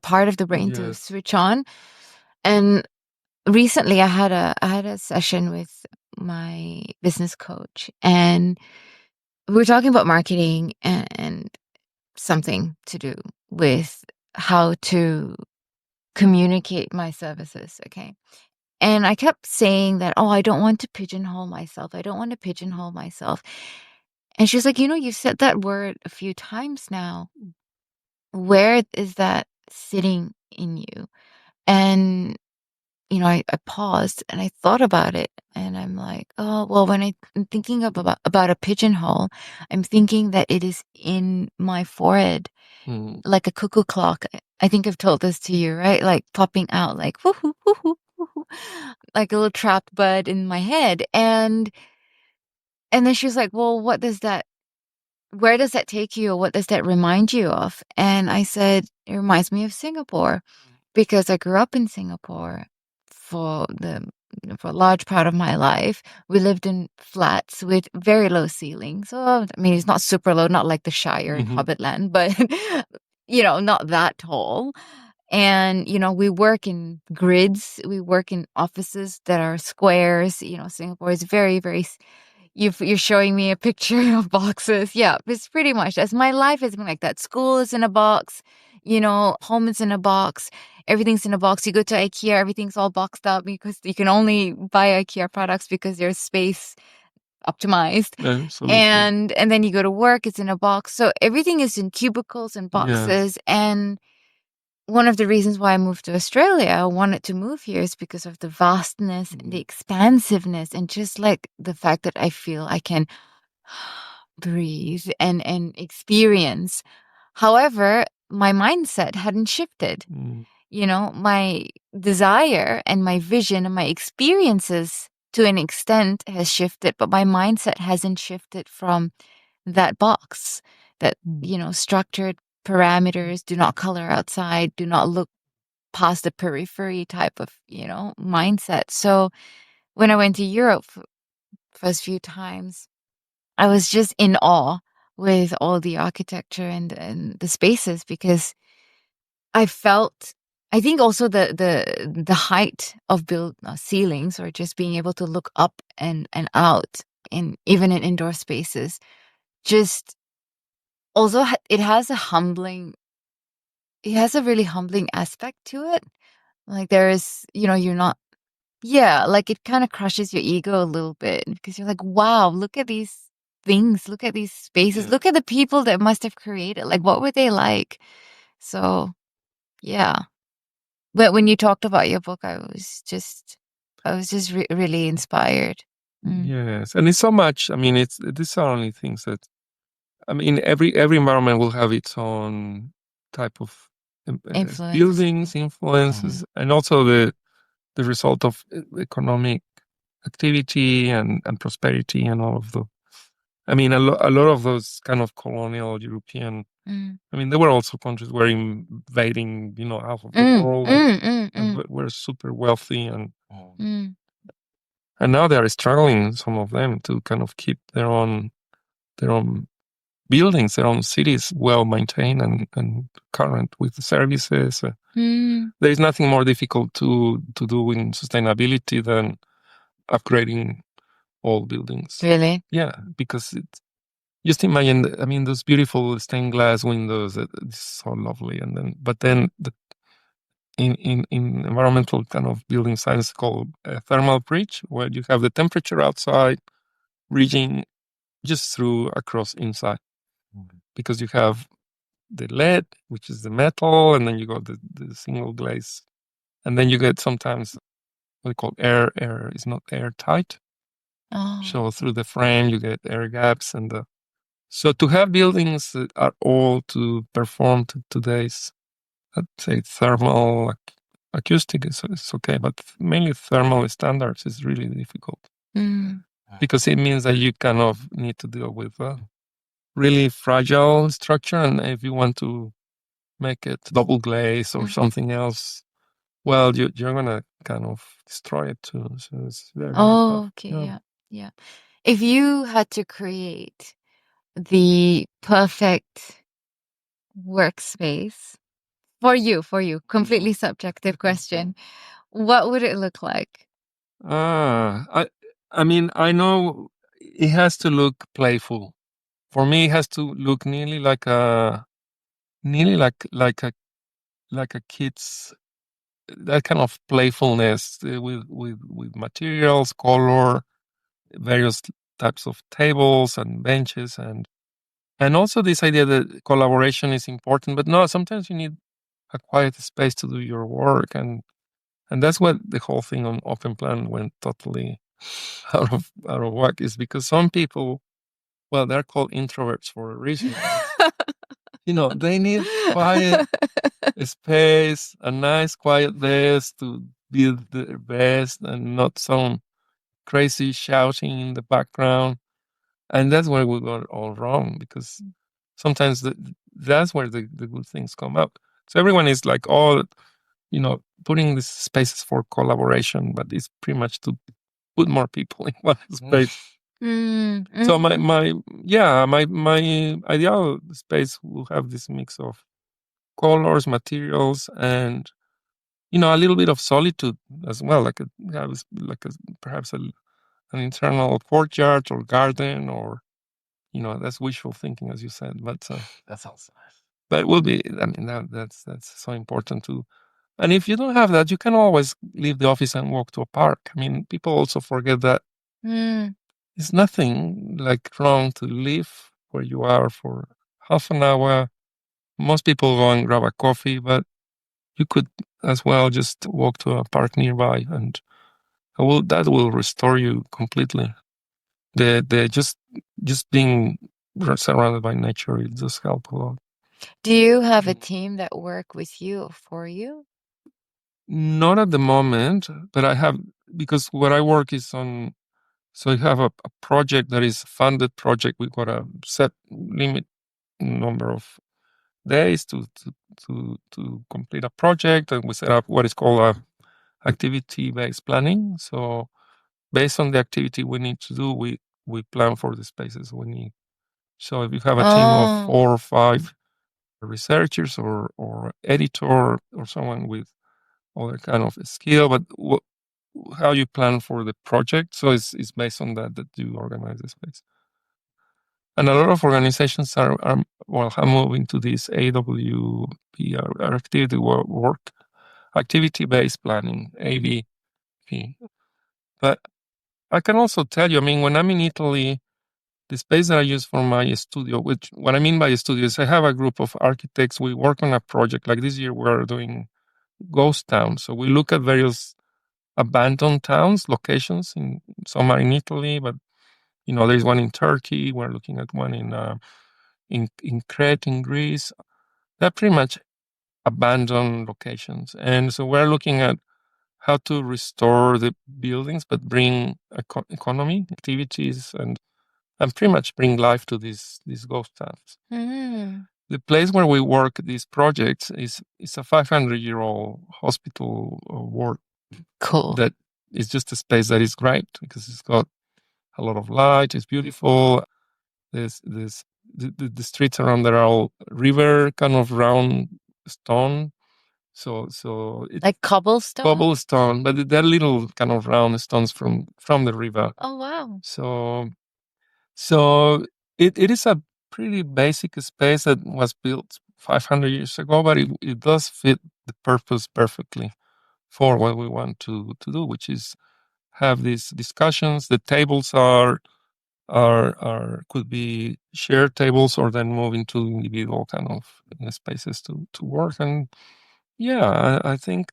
[SPEAKER 1] part of the brain to switch on. And recently I had a session with my business coach, and we were talking about marketing and something to do with how to communicate my services. Okay. And I kept saying that, I don't want to pigeonhole myself. I don't want to pigeonhole myself. And she's like, you've said that word a few times now. Where is that sitting in you? And, I paused and I thought about it, and I'm like, oh, well, when I'm thinking about a pigeonhole, I'm thinking that it is in my forehead, like a cuckoo clock. I think I've told this to you, right? Like popping out, like woohoo, woohoo, woohoo, like a little trapped bud in my head. And then she was like, well, where does that take you? Or what does that remind you of? And I said, it reminds me of Singapore, because I grew up in Singapore for a large part of my life. We lived in flats with very low ceilings. So, it's not super low, not like the Shire in Hobbitland, but, not that tall. And, we work in grids. We work in offices that are squares. Singapore is very, very... You're showing me a picture of boxes. Yeah, it's pretty much as my life has been like that. School is in a box, home is in a box, everything's in a box. You go to IKEA, everything's all boxed up, because you can only buy IKEA products because there's space optimized.
[SPEAKER 2] Absolutely.
[SPEAKER 1] And then you go to work, it's in a box. So everything is in cubicles and boxes. And one of the reasons why I moved to Australia, I wanted to move here, is because of the vastness and the expansiveness, and just like the fact that I feel I can breathe and experience. However, my mindset hadn't shifted. My desire and my vision and my experiences to an extent has shifted, but my mindset hasn't shifted from that box, that, structured parameters, do not color outside, do not look past the periphery type of, mindset. So when I went to Europe first few times, I was just in awe with all the architecture and the spaces, because I think also the height of build ceilings, or just being able to look up and out even in indoor spaces, just also it has a really humbling aspect to it. Like there is, you're not, like it kind of crushes your ego a little bit, because you're like, wow, look at these things, look at these spaces, look at the people that must have created. Like, what were they like? So, yeah. But when you talked about your book, I was just really inspired.
[SPEAKER 2] Yes, and it's so much. I mean, these are only things that. I mean, every environment will have its own type of
[SPEAKER 1] Influence.
[SPEAKER 2] buildings, influences, and also the result of economic activity and prosperity and all of the. I mean, a lot of those kind of colonial European. I mean, there were also countries were invading, half of the world, and were super wealthy, and now they are struggling, some of them, to kind of keep their own buildings, their own cities well maintained and current with the services. There is nothing more difficult to do in sustainability than upgrading old buildings.
[SPEAKER 1] Really?
[SPEAKER 2] Yeah, because just imagine, I mean, those beautiful stained glass windows, it's so lovely. But then in environmental kind of building science called thermal breach, where you have the temperature outside reaching just through across inside, because you have the lead, which is the metal, and then you got the single glaze, and then you get sometimes what they call air is not airtight. So through the frame you get air gaps, and so to have buildings that are all to perform to today's, let's say, thermal acoustic is okay, but mainly thermal standards is really difficult, because it means that you kind of need to deal with a really fragile structure, and if you want to make it double glaze or something else, well, you're gonna kind of destroy it too. So it's very, very tough.
[SPEAKER 1] Okay, yeah. If you had to create the perfect workspace for you, completely subjective question, what would it look like?
[SPEAKER 2] I mean, I know it has to look playful. For me, it has to look nearly like a kid's, that kind of playfulness, with materials, color, various types of tables and benches, and also this idea that collaboration is important, but no, sometimes you need a quiet space to do your work, and that's what the whole thing on open plan went totally out of whack, is because some people, well, they're called introverts for a reason. They need quiet space, a nice quiet desk to be their best, and not some crazy shouting in the background. And that's where we got all wrong, because sometimes that's where the good things come up. So everyone is like all, putting these spaces for collaboration, but it's pretty much to put more people in one space. So my ideal space will have this mix of colors, materials, and a little bit of solitude as well, perhaps an internal courtyard or garden, or that's wishful thinking, as you said, but
[SPEAKER 3] That sounds nice.
[SPEAKER 2] but it will be. I mean, that's so important too. And if you don't have that, you can always leave the office and walk to a park. I mean, people also forget that it's nothing like wrong to leave where you are for half an hour. Most people go and grab a coffee, but you could as well just walk to a park nearby, and that will restore you completely. The just being surrounded by nature, it does help a lot.
[SPEAKER 1] Do you have a team that work with you or for you?
[SPEAKER 2] Not at the moment, but I have, because what I work is on. So you have a project that is a funded project. We've got a set limit number of days to to complete a project, and we set up what is called a activity-based planning. So based on the activity we need to do, we plan for the spaces we need. So if you have a team of 4 or 5 researchers or editor or someone with other kind of skill, but how you plan for the project, so it's based on that you organize the space. And a lot of organizations are moving to this AWP, activity-based planning, ABP. But I can also tell you, I mean, when I'm in Italy, the space that I use for my studio, which what I mean by a studio is I have a group of architects. We work on a project. Like this year, we're doing ghost towns. So we look at various abandoned towns, locations. Some are in Italy, but there's one in Turkey. We're looking at one in Crete, in Greece. They're pretty much abandoned locations, and so we're looking at how to restore the buildings, but bring economy, activities, and pretty much bring life to these ghost towns.
[SPEAKER 1] Mm.
[SPEAKER 2] The place where we work these projects is a 500-year-old hospital ward.
[SPEAKER 1] Cool.
[SPEAKER 2] That is just a space that is great because it's got a lot of light. It's beautiful. The streets around there are all river kind of round stone. So it's
[SPEAKER 1] Like cobblestone?
[SPEAKER 2] but they're little kind of round stones from the river.
[SPEAKER 1] Oh, wow.
[SPEAKER 2] So it is a pretty basic space that was built 500 years ago, but it does fit the purpose perfectly for what we want to do, which is have these discussions. The tables could be shared tables, or then move into individual kind of spaces to work. And yeah, I think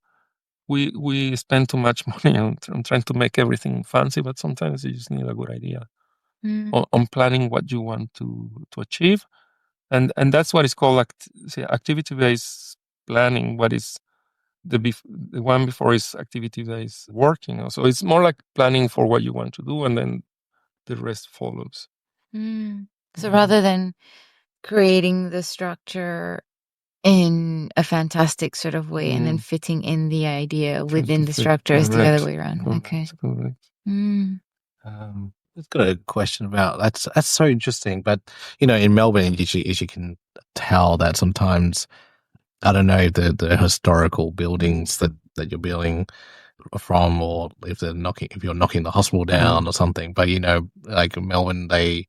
[SPEAKER 2] we spend too much money on trying to make everything fancy, but sometimes you just need a good idea on planning what you want to achieve. And that's what is called activity-based planning. What is the one before is activity-based work, So it's more like planning for what you want to do, and then the rest follows.
[SPEAKER 1] So rather than creating the structure in a fantastic sort of way and then fitting in the idea within the structure, is the other way around. Okay.
[SPEAKER 3] I've got a question about that's so interesting. But in Melbourne, as you can tell, that sometimes, I don't know, the historical buildings that you're building from, or if you're knocking the hospital down or something. But like in Melbourne, they're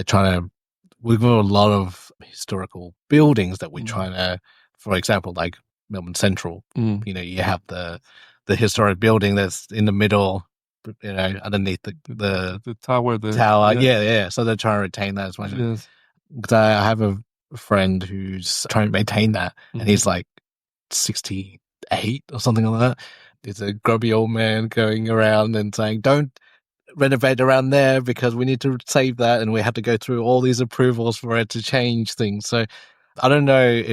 [SPEAKER 3] trying to. We've got a lot of historical buildings that we're trying to, for example, like Melbourne Central. You have the historic building that's in the middle, underneath the
[SPEAKER 2] tower.
[SPEAKER 3] Tower. Yeah. So they're trying to retain that as much.
[SPEAKER 2] Yes.
[SPEAKER 3] Because I have a friend who's trying to maintain that, and he's like 68 or something like that. He's a grubby old man going around and saying, "Don't renovate around there because we need to save that, and we have to go through all these approvals for it to change things." So I don't know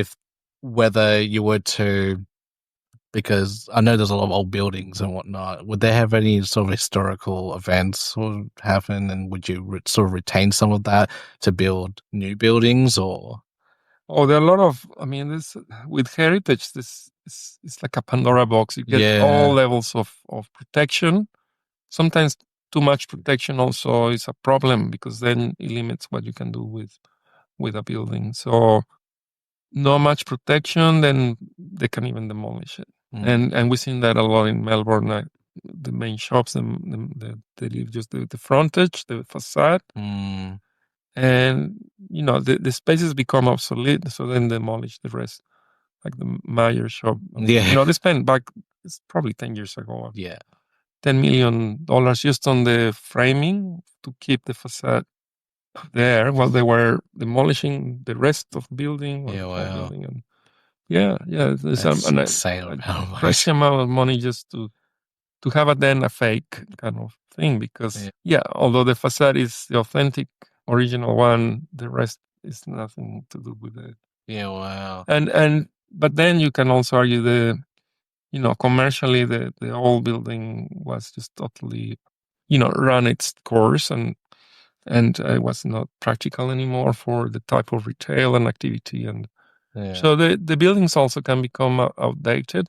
[SPEAKER 3] whether you were to, because I know there's a lot of old buildings and whatnot, would they have any sort of historical events sort of happen, and would you sort of retain some of that to build new buildings? Or
[SPEAKER 2] there are a lot of, this with heritage, this it's like a Pandora box. You get all levels of protection. Sometimes too much protection also is a problem, because then it limits what you can do with a building. So not much protection, then they can even demolish it. And we've seen that a lot in Melbourne. The main shops, they leave just the frontage, the facade, and the spaces become obsolete. So then demolish the rest, like the Mayer shop. They spent back, it's probably 10 years ago. $10 million just on the framing to keep the facade there while they were demolishing the rest of the building. Building. And there's an crazy amount of money just to have a fake kind of thing, because although the facade is the authentic original one, the rest is nothing to do with it. But then you can also argue commercially the old building was just totally run its course, and it was not practical anymore for the type of retail and activity and
[SPEAKER 3] Yeah.
[SPEAKER 2] So the buildings also can become outdated.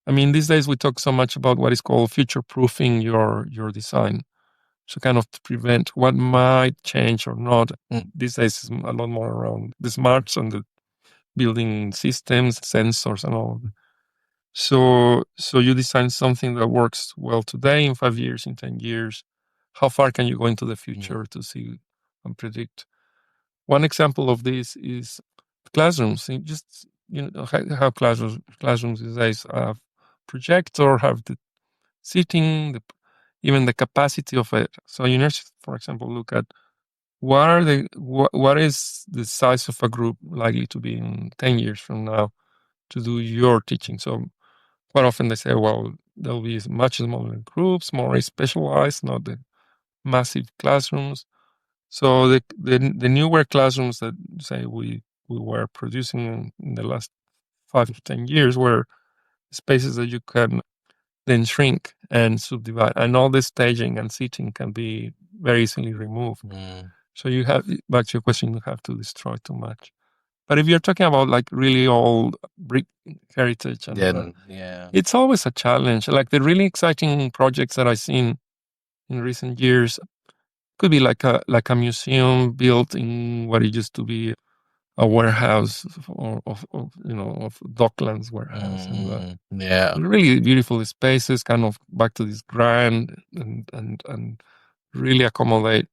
[SPEAKER 2] I mean, these days we talk so much about what is called future-proofing your design. So kind of to prevent what might change or not. These days is a lot more around the smarts and the building systems, sensors and all of that. So you design something that works well today, in 5 years, in 10 years. How far can you go into the future to see and predict? One example of this is classrooms. Just how classrooms these days have projector, have the seating, even the capacity of it. So universities, for example, look at what is the size of a group likely to be in 10 years from now to do your teaching. So quite often they say, well, there'll be much smaller groups, more specialized, not the massive classrooms. So the newer classrooms that say we were producing in the last 5 to 10 years were spaces that you can then shrink and subdivide, and all the staging and seating can be very easily removed. So you have, back to your question, you have to destroy too much. But if you're talking about like really old brick heritage, and it's always a challenge. Like the really exciting projects that I've seen in recent years could be like a museum built in what it used to be a warehouse of Docklands warehouse, and really beautiful spaces, kind of back to this grand and really accommodate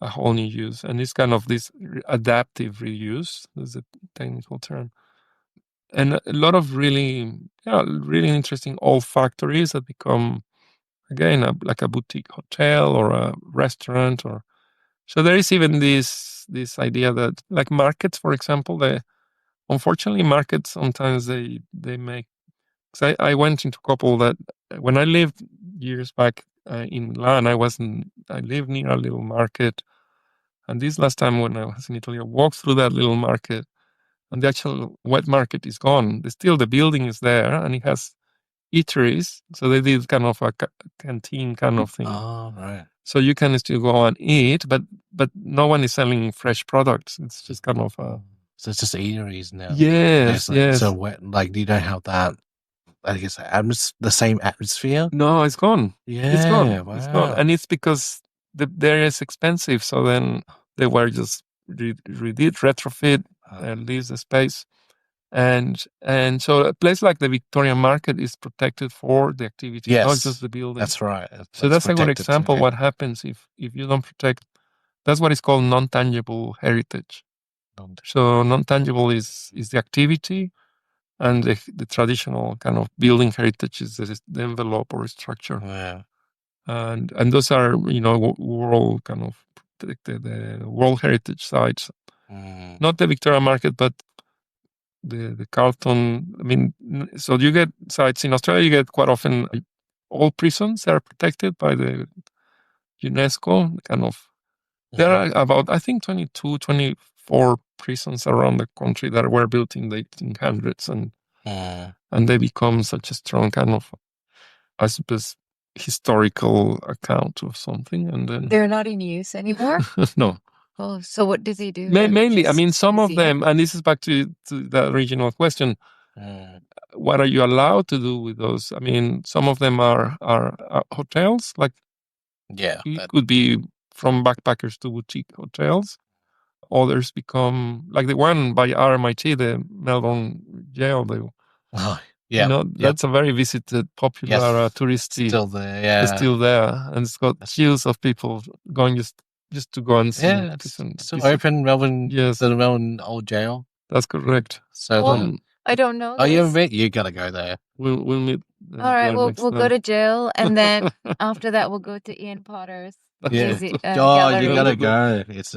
[SPEAKER 2] a whole new use. And it's kind of this adaptive reuse is a technical term. And a lot of really interesting old factories that become, again, like a boutique hotel or a restaurant. Or so there is even this idea that, like markets, for example, unfortunately markets sometimes they make. Because I went into a couple that when I lived years back in Milan, I lived near a little market, and this last time when I was in Italy, I walked through that little market, and the actual wet market is gone. Still, the building is there, and it has eateries. So they did kind of a canteen kind of thing.
[SPEAKER 3] Oh, right.
[SPEAKER 2] So you can still go and eat, but no one is selling fresh products. It's just kind of a.
[SPEAKER 3] So it's just eateries now.
[SPEAKER 2] Yes, yes.
[SPEAKER 3] So wet, like you don't have that. I guess the same atmosphere.
[SPEAKER 2] No, it's gone.
[SPEAKER 3] Yeah,
[SPEAKER 2] it's gone.
[SPEAKER 3] wow.
[SPEAKER 2] It's gone, and it's because the area is expensive. So then they were just retrofit and lease the space, and so a place like the Victoria Market is protected for the activity, not just the building.
[SPEAKER 3] That's right.
[SPEAKER 2] So that's a good example. What happens if you don't protect? That's what is called non-tangible heritage. So non-tangible is the activity. And the traditional kind of building heritage is the envelope or structure.
[SPEAKER 3] Yeah.
[SPEAKER 2] And those are, world kind of protected, World Heritage sites. Not the Victoria Market, but the Carlton. I mean, so you get sites in Australia, you get quite often all prisons are protected by the UNESCO, kind of. There are about, I think, 22, 24 prisons around the country that were built in the 1800s, and they become such a strong kind of, I suppose, historical account of something. And then
[SPEAKER 1] they're not in use anymore?
[SPEAKER 2] No.
[SPEAKER 1] Oh, so what do they do?
[SPEAKER 2] Mainly, I mean, some of them, and this is back to the original question, what are you allowed to do with those? I mean, some of them are hotels, like it could be from backpackers to boutique hotels. Others become, like the one by RMIT, the Melbourne jail. That's a very visited, popular touristy.
[SPEAKER 3] Still there, yeah.
[SPEAKER 2] It's still there, and it's got queues of people going just to go and see.
[SPEAKER 3] Yeah, it's still open, Melbourne.
[SPEAKER 2] Yes,
[SPEAKER 3] the Melbourne Old Jail.
[SPEAKER 2] That's correct.
[SPEAKER 3] So
[SPEAKER 1] I don't know.
[SPEAKER 3] Oh, you haven't been? You gotta go there.
[SPEAKER 2] We'll meet.
[SPEAKER 1] All right, we'll go to jail, and then after that, we'll go to Ian Potter's.
[SPEAKER 3] Gallery. You gotta go. It's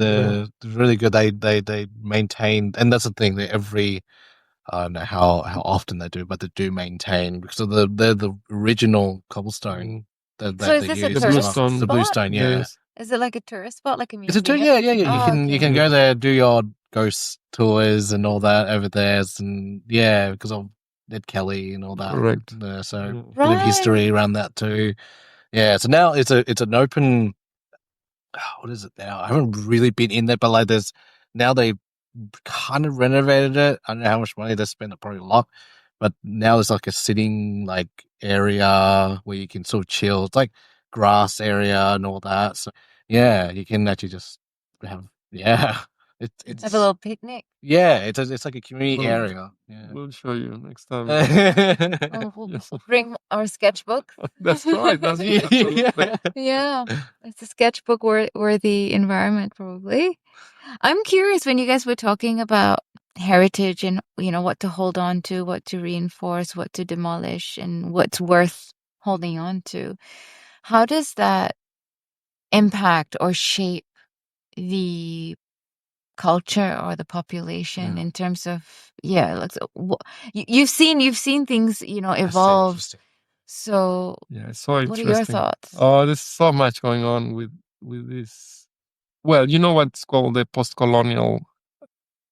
[SPEAKER 3] really good. They maintain, and that's the thing. They I don't know how often they do, but they do maintain because they're the original cobblestone.
[SPEAKER 1] So is this a tourist spot?
[SPEAKER 3] The bluestone, yeah.
[SPEAKER 1] Is it like a tourist spot, like a museum?
[SPEAKER 3] It's you can go there, do your ghost tours and all that over there, and because of Ned Kelly and all that.
[SPEAKER 2] Correct.
[SPEAKER 3] So a bit of history around that too. Yeah. So now it's an open. What is it now? I haven't really been in there, but like now they kind of renovated it. I don't know how much money they spent, probably a lot. But now there's like a sitting like area where you can sort of chill. It's like grass area and all that. So yeah, you can actually just have it's
[SPEAKER 1] Have a little picnic.
[SPEAKER 3] it's like a community
[SPEAKER 2] Well,
[SPEAKER 3] area. Yeah.
[SPEAKER 2] We'll show you next time.
[SPEAKER 1] Oh,
[SPEAKER 2] Yes.
[SPEAKER 1] we'll bring our sketchbook.
[SPEAKER 2] That's right. That's absolutely.
[SPEAKER 1] Yeah, it's a sketchbook worthy environment, probably. I'm curious, when you guys were talking about heritage and, what to hold on to, what to reinforce, what to demolish, and what's worth holding on to. How does that impact or shape the culture or the population in terms of, like, you've seen things, evolve.
[SPEAKER 3] Interesting.
[SPEAKER 1] So
[SPEAKER 2] Yeah, it's so
[SPEAKER 1] what are your
[SPEAKER 2] interesting.
[SPEAKER 1] thoughts?
[SPEAKER 2] Oh, there's so much going on with this. Well, you know what's called the post-colonial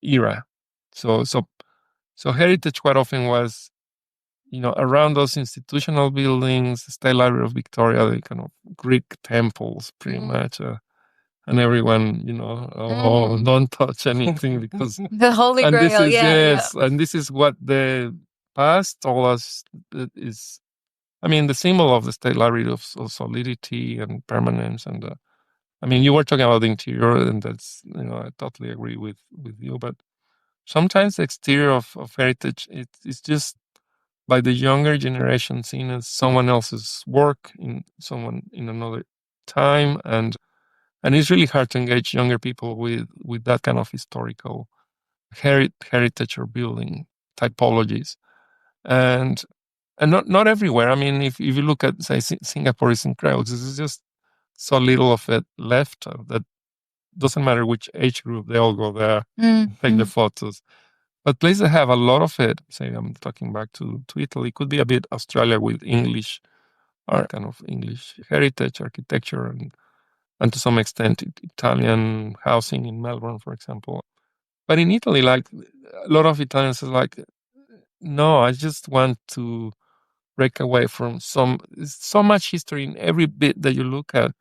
[SPEAKER 2] era. So heritage quite often was, around those institutional buildings, the State Library of Victoria, the kind of Greek temples, pretty much. And everyone, don't touch anything because
[SPEAKER 1] The Holy
[SPEAKER 2] and this
[SPEAKER 1] Grail,
[SPEAKER 2] is
[SPEAKER 1] yeah.
[SPEAKER 2] and this is what the past told us is. I mean, the symbol of the State Library of solidity and permanence, and you were talking about the interior, and that's I totally agree with you. But sometimes the exterior of heritage it's just by the younger generation seen as someone else's work in someone in another time, and it's really hard to engage younger people with that kind of historical heritage or building typologies, and not everywhere. I mean, if you look at, say, Singapore is incredible. There's just so little of it left that doesn't matter which age group, they all go there, take the photos. But places that have a lot of it, say I'm talking back to Italy, could be a bit Australia with English, or kind of English heritage, architecture, and to some extent Italian housing in Melbourne, for example. But in Italy, like a lot of Italians are like, no, I just want to break away from so much history in every bit that you look at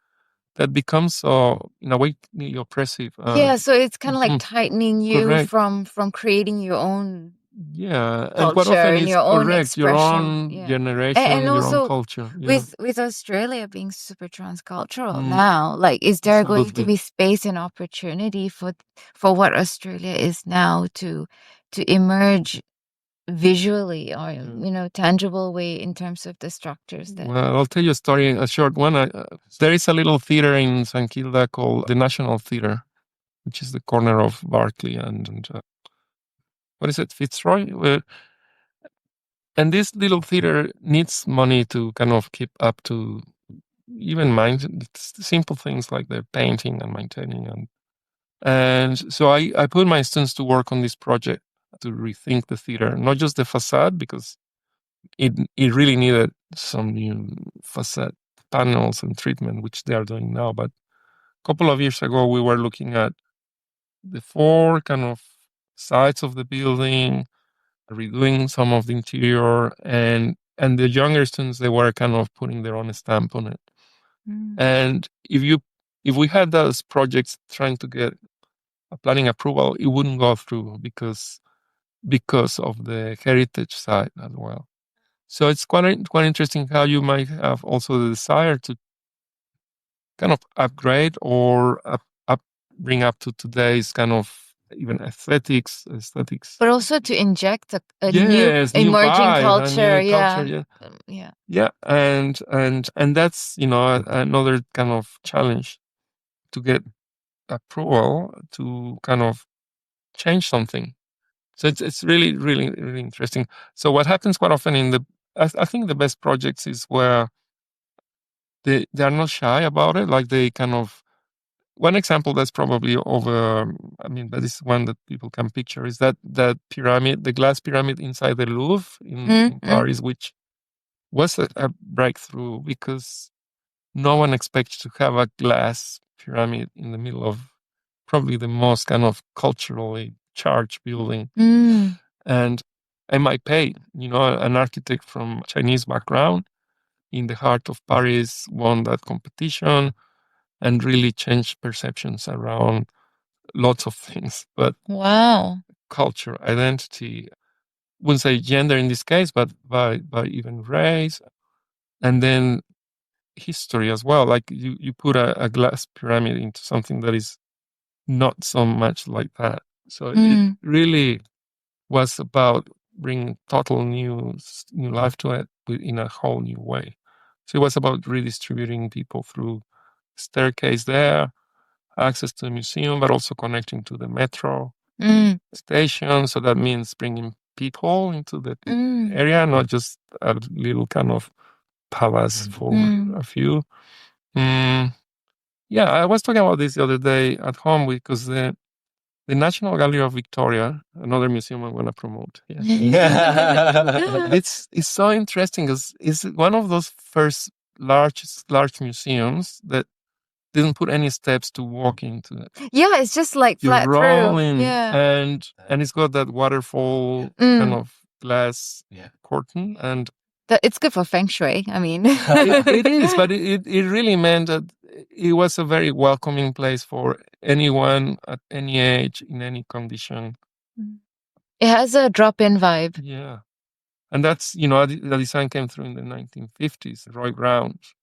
[SPEAKER 2] that becomes so, in a way, nearly oppressive.
[SPEAKER 1] Yeah, so it's kind of like tightening you
[SPEAKER 2] correct.
[SPEAKER 1] from creating your own
[SPEAKER 2] Yeah, and quite
[SPEAKER 1] culture
[SPEAKER 2] often
[SPEAKER 1] and
[SPEAKER 2] it's
[SPEAKER 1] your own
[SPEAKER 2] correct, your
[SPEAKER 1] expression.
[SPEAKER 2] own
[SPEAKER 1] Yeah.
[SPEAKER 2] generation,
[SPEAKER 1] And
[SPEAKER 2] your own
[SPEAKER 1] also
[SPEAKER 2] culture. Yeah.
[SPEAKER 1] with Australia being super transcultural now, like, is there going to
[SPEAKER 2] Absolutely.
[SPEAKER 1] be space and opportunity for what Australia is now to emerge visually or tangible way in terms of the structures that
[SPEAKER 2] Well, I'll tell you a story, a short one. There is a little theater in St Kilda called the National Theatre, which is the corner of Barclay and what is it, Fitzroy? And this little theater needs money to kind of keep up to even simple things like their painting and maintaining. And so I put my students to work on this project to rethink the theater, not just the facade, because it really needed some new facade panels and treatment, which they are doing now. But a couple of years ago, we were looking at the four kind of sides of the building, redoing some of the interior, and the younger students, they were kind of putting their own stamp on it. And if we had those projects trying to get a planning approval, it wouldn't go through because of the heritage side as well. So it's quite interesting how you might have also the desire to kind of upgrade or bring up to today's kind of even aesthetics,
[SPEAKER 1] but also to inject a
[SPEAKER 2] yes,
[SPEAKER 1] new emerging
[SPEAKER 2] vibe,
[SPEAKER 1] culture.
[SPEAKER 2] new culture, yeah, and that's another kind of challenge to get approval to kind of change something. So it's really, really, really interesting. So what happens quite often I think the best projects is where they are not shy about it. Like they kind of, one example that's probably that is one that people can picture is that pyramid, the glass pyramid inside the Louvre in Paris, which was a breakthrough because no one expects to have a glass pyramid in the middle of probably the most kind of culturally charged building. And MIP, an architect from Chinese background in the heart of Paris, won that competition and really changed perceptions around lots of things, but
[SPEAKER 1] Wow.
[SPEAKER 2] culture, identity, wouldn't say gender in this case, but by even race, and then history as well. Like you put a glass pyramid into something that is not so much like that. So it really was about bringing total new life to it in a whole new way. So it was about redistributing people through staircase there, access to the museum, but also connecting to the metro station. So that means bringing people into the area, not just a little kind of palace for a few. Yeah, I was talking about this the other day at home because the National Gallery of Victoria, another museum I want to promote. Yeah. It's so interesting because it's one of those first large museums that didn't put any steps to walk into it.
[SPEAKER 1] Yeah, it's just like
[SPEAKER 2] You
[SPEAKER 1] flat
[SPEAKER 2] roll
[SPEAKER 1] through.
[SPEAKER 2] in,
[SPEAKER 1] Yeah.
[SPEAKER 2] and it's got that waterfall kind of glass curtain, and
[SPEAKER 1] It's good for feng shui. I mean,
[SPEAKER 2] it is, but it really meant that it was a very welcoming place for anyone at any age, in any condition.
[SPEAKER 1] It has a drop-in vibe.
[SPEAKER 2] Yeah. And that's, the design came through in the 1950s, Roy Grounds.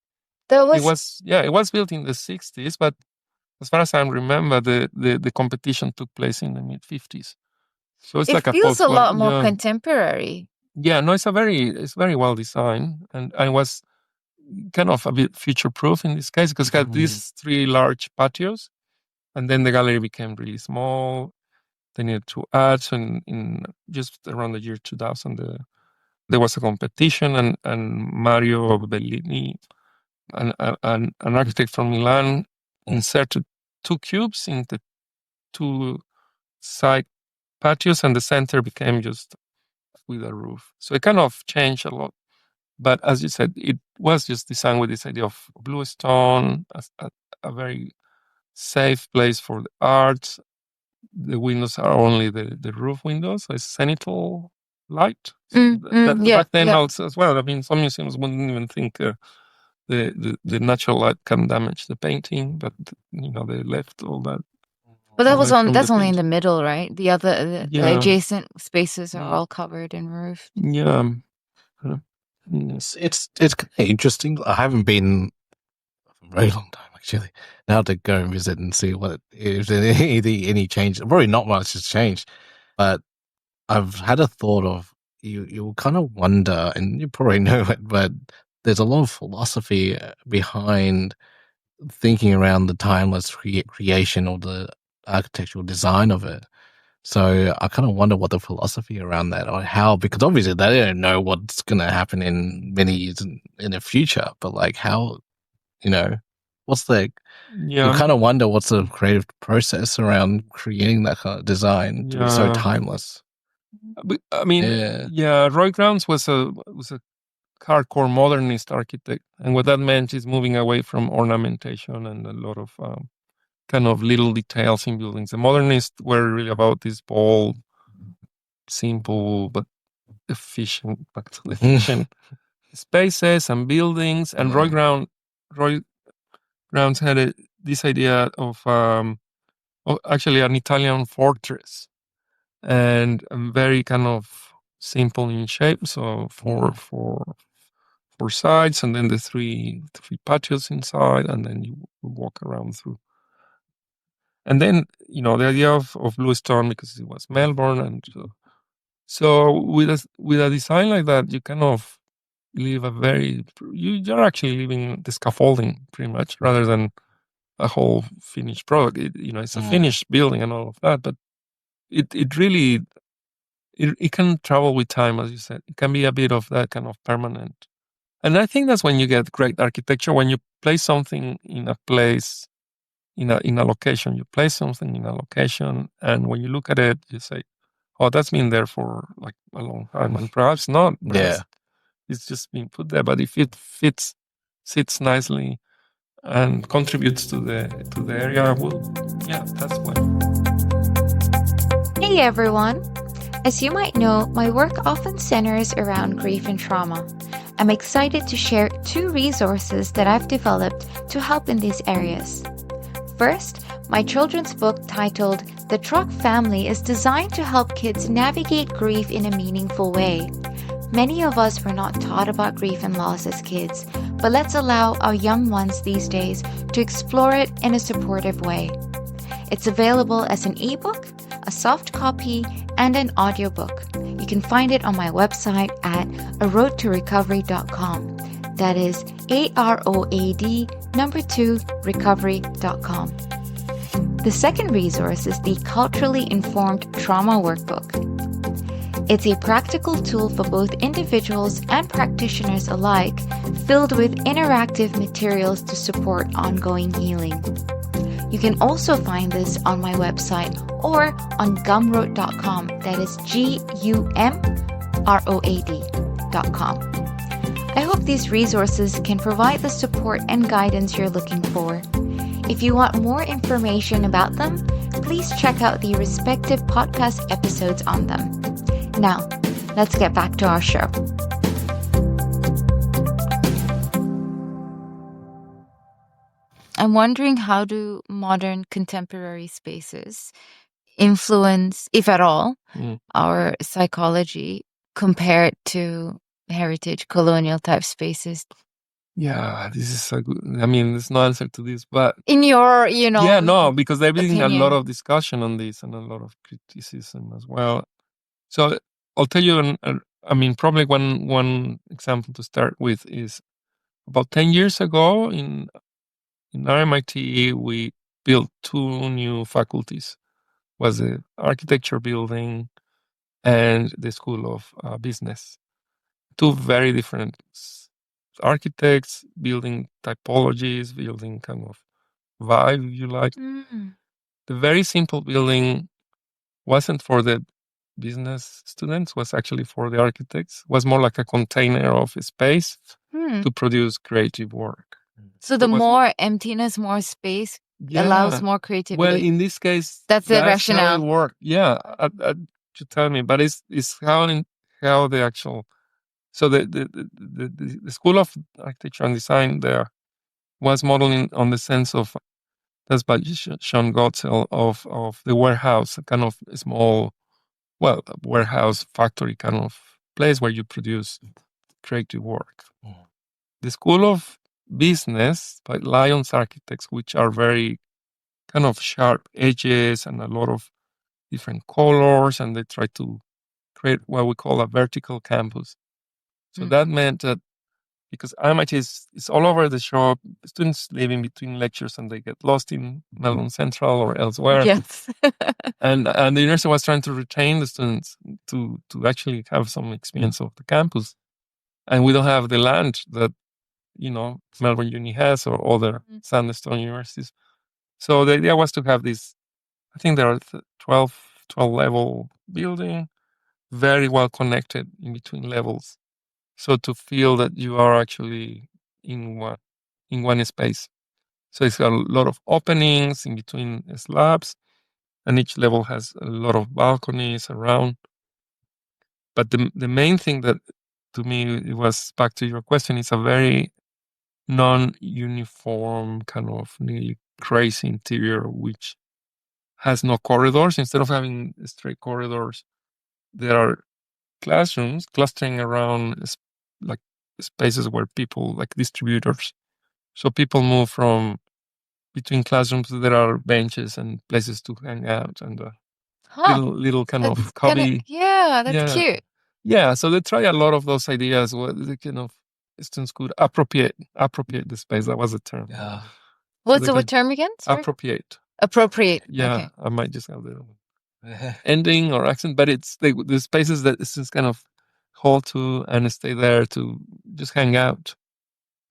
[SPEAKER 2] It was built in the 60s, but as far as I remember, the competition took place in the mid-50s. So it's like
[SPEAKER 1] it feels a lot more contemporary.
[SPEAKER 2] Yeah, no, it's very well designed, and it was kind of a bit future-proof in this case because it had these 3 large patios, and then the gallery became really small. They needed to add, so in just around the year 2000, there was a competition, and Mario Bellini, an architect from Milan, inserted 2 cubes in the 2 side patios, and the center became just with a roof. So it kind of changed a lot. But as you said, it was just designed with this idea of blue stone, a very safe place for the arts. The windows are only the roof windows, so it's zenithal light. Back then also as well. I mean, some museums wouldn't even think the natural light can damage the painting, but they left all that.
[SPEAKER 1] But that's only in the middle, right? The other the adjacent spaces are all covered in roof.
[SPEAKER 2] Yeah.
[SPEAKER 3] It's kind of interesting. I haven't been for a very long time actually. Now to go and visit and see what if there's any change. Probably not much has changed, but I've had a thought of you kind of wonder, and you probably know it, but there's a lot of philosophy behind thinking around the timeless creation or the architectural design of it. So I kind of wonder what the philosophy around that, or how, because obviously they don't know what's going to happen in many years in the future, but like how, what's the, you kind of wonder what's the creative process around creating that kind of design to be so timeless.
[SPEAKER 2] I mean, Roy Grounds was a hardcore modernist architect, and what that meant is moving away from ornamentation and a lot of kind of little details in buildings. The modernists were really about these bold, simple but efficient, spaces and buildings. And Roy Grounds had this idea of actually an Italian fortress, and very kind of simple in shape. So four sides, and then the three patios inside, and then you walk around through. And then, the idea of blue stone, because it was Melbourne. And so with a design like that, you kind of leave you're actually leaving the scaffolding pretty much, rather than a whole finished product. It's a finished building and all of that, but it really, it can travel with time, as you said. It can be a bit of that kind of permanent. And I think that's when you get great architecture, when you place something in a place, in a location. You place something in a location, and when you look at it, you say, "Oh, that's been there for like a long time," and perhaps not. Perhaps it's just been put there. But if it sits nicely, and contributes to the area, that's when.
[SPEAKER 1] Hey everyone! As you might know, my work often centers around grief and trauma. I'm excited to share 2 resources that I've developed to help in these areas. First, my children's book titled The Truck Family is designed to help kids navigate grief in a meaningful way. Many of us were not taught about grief and loss as kids, but let's allow our young ones these days to explore it in a supportive way. It's available as an ebook, a soft copy, and an audiobook. You can find it on my website at aroadtorecovery.com. That is AROAD2recovery.com. The second resource is the Culturally Informed Trauma Workbook. It's a practical tool for both individuals and practitioners alike, filled with interactive materials to support ongoing healing. You can also find this on my website or on gumroad.com. That is GUMROAD.com. I hope these resources can provide the support and guidance you're looking for. If you want more information about them, please check out the respective podcast episodes on them. Now, let's get back to our show. I'm wondering, how do modern contemporary spaces influence, if at all, our psychology compared to heritage colonial type spaces?
[SPEAKER 2] Yeah, this is a good. I mean, there's no answer to this, but
[SPEAKER 1] in your,
[SPEAKER 2] yeah, no, because there's been a
[SPEAKER 1] opinion.
[SPEAKER 2] lot of discussion on this and a lot of criticism as well. So I'll tell you, I mean, probably one example to start with is about 10 years ago in RMIT, we built 2 new faculties. Was the architecture building and the School of Business. 2 very different architects, building typologies, building kind of vibe, if you like. The very simple building wasn't for the business students, was actually for the architects. Was more like a container of space to produce creative work.
[SPEAKER 1] So the more emptiness, more space allows more creativity.
[SPEAKER 2] Well, in this case,
[SPEAKER 1] that's the rationale.
[SPEAKER 2] How it worked. Yeah, you tell me, but it's how the actual. So the School of Architecture and Design there was modeling on the sense of, that's by Sean Gotzel, of the warehouse, a kind of small, warehouse factory kind of place where you produce creative work. The School of Business by Lyons Architects, which are very kind of sharp edges and a lot of different colors, and they try to create what we call a vertical campus. So that meant that because RMIT is all over the shop, students live in between lectures and they get lost in Melbourne Central or elsewhere.
[SPEAKER 1] Yes.
[SPEAKER 2] and the university was trying to retain the students to actually have some experience of the campus. And we don't have the land that, Melbourne Uni has or other sandstone universities. So the idea was to have this, I think there are 12 level building, very well connected in between levels. So to feel that you are actually in one space. So it's got a lot of openings in between slabs, and each level has a lot of balconies around. But the main thing that, to me, it was, back to your question, it's a very non-uniform kind of nearly crazy interior, which has no corridors. Instead of having straight corridors, there are classrooms clustering around like spaces where people, like distributors. So people move from between classrooms. There are benches and places to hang out, and little kind of cubby.
[SPEAKER 1] That's cute.
[SPEAKER 2] Yeah, so they try a lot of those ideas where the kind of students could appropriate the space. That was the term.
[SPEAKER 3] Yeah.
[SPEAKER 1] What's the term again? Sorry?
[SPEAKER 2] Appropriate.
[SPEAKER 1] Yeah, okay.
[SPEAKER 2] I might just have the ending or accent, but it's the spaces that students kind of hold to and stay there to just hang out.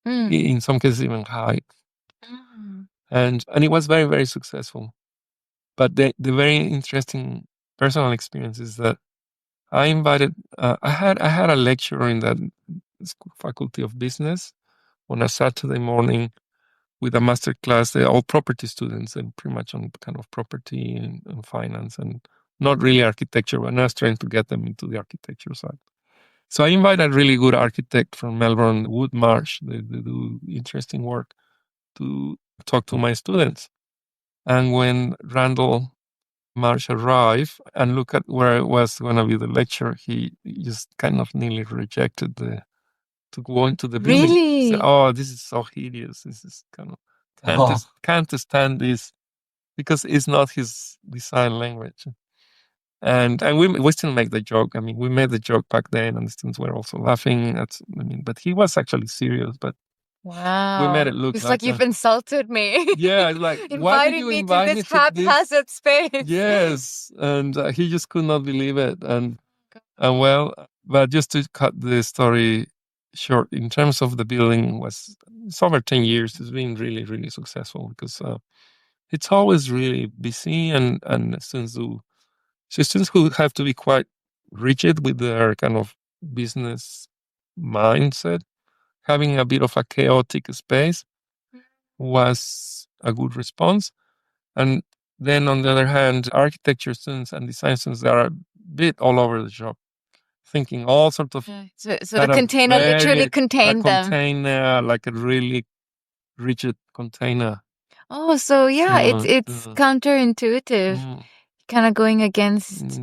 [SPEAKER 2] In some cases, even hide. And it was very, very successful. But the very interesting personal experience is that I invited. I had a lecture in that Faculty of Business on a Saturday morning with a master class. They're all property students and pretty much on kind of property and finance and not really architecture, but I was trying to get them into the architecture side. So I invited a really good architect from Melbourne, Wood Marsh. They do interesting work, to talk to my students. And when Randall Marsh arrived and look at where it was going to be the lecture, he just kind of nearly rejected to go into the building. He said,
[SPEAKER 1] Really?
[SPEAKER 2] "Oh, this is so hideous. This is kind of can't stand this," because it's not his design language. And we still make the joke. I mean, we made the joke back then, and the students were also laughing. But he was actually serious. But
[SPEAKER 1] Wow.
[SPEAKER 2] we made it look
[SPEAKER 1] It's
[SPEAKER 2] like
[SPEAKER 1] you've insulted me.
[SPEAKER 2] yeah, it's like, why did you invite me
[SPEAKER 1] this
[SPEAKER 2] to this?
[SPEAKER 1] haphazard space?
[SPEAKER 2] Yes, and he just could not believe it. And well, but just to cut the story short, in terms of the building, it's over 10 years. It's been really, really successful because it's always really busy, and students who have to be quite rigid with their kind of business mindset. Having a bit of a chaotic space was a good response. And then on the other hand, architecture students and design students that are a bit all over the shop, thinking all sorts of
[SPEAKER 1] So the container literally contained them.
[SPEAKER 2] Container, like a really rigid container.
[SPEAKER 1] Oh, so yeah, it's counterintuitive, kind of going against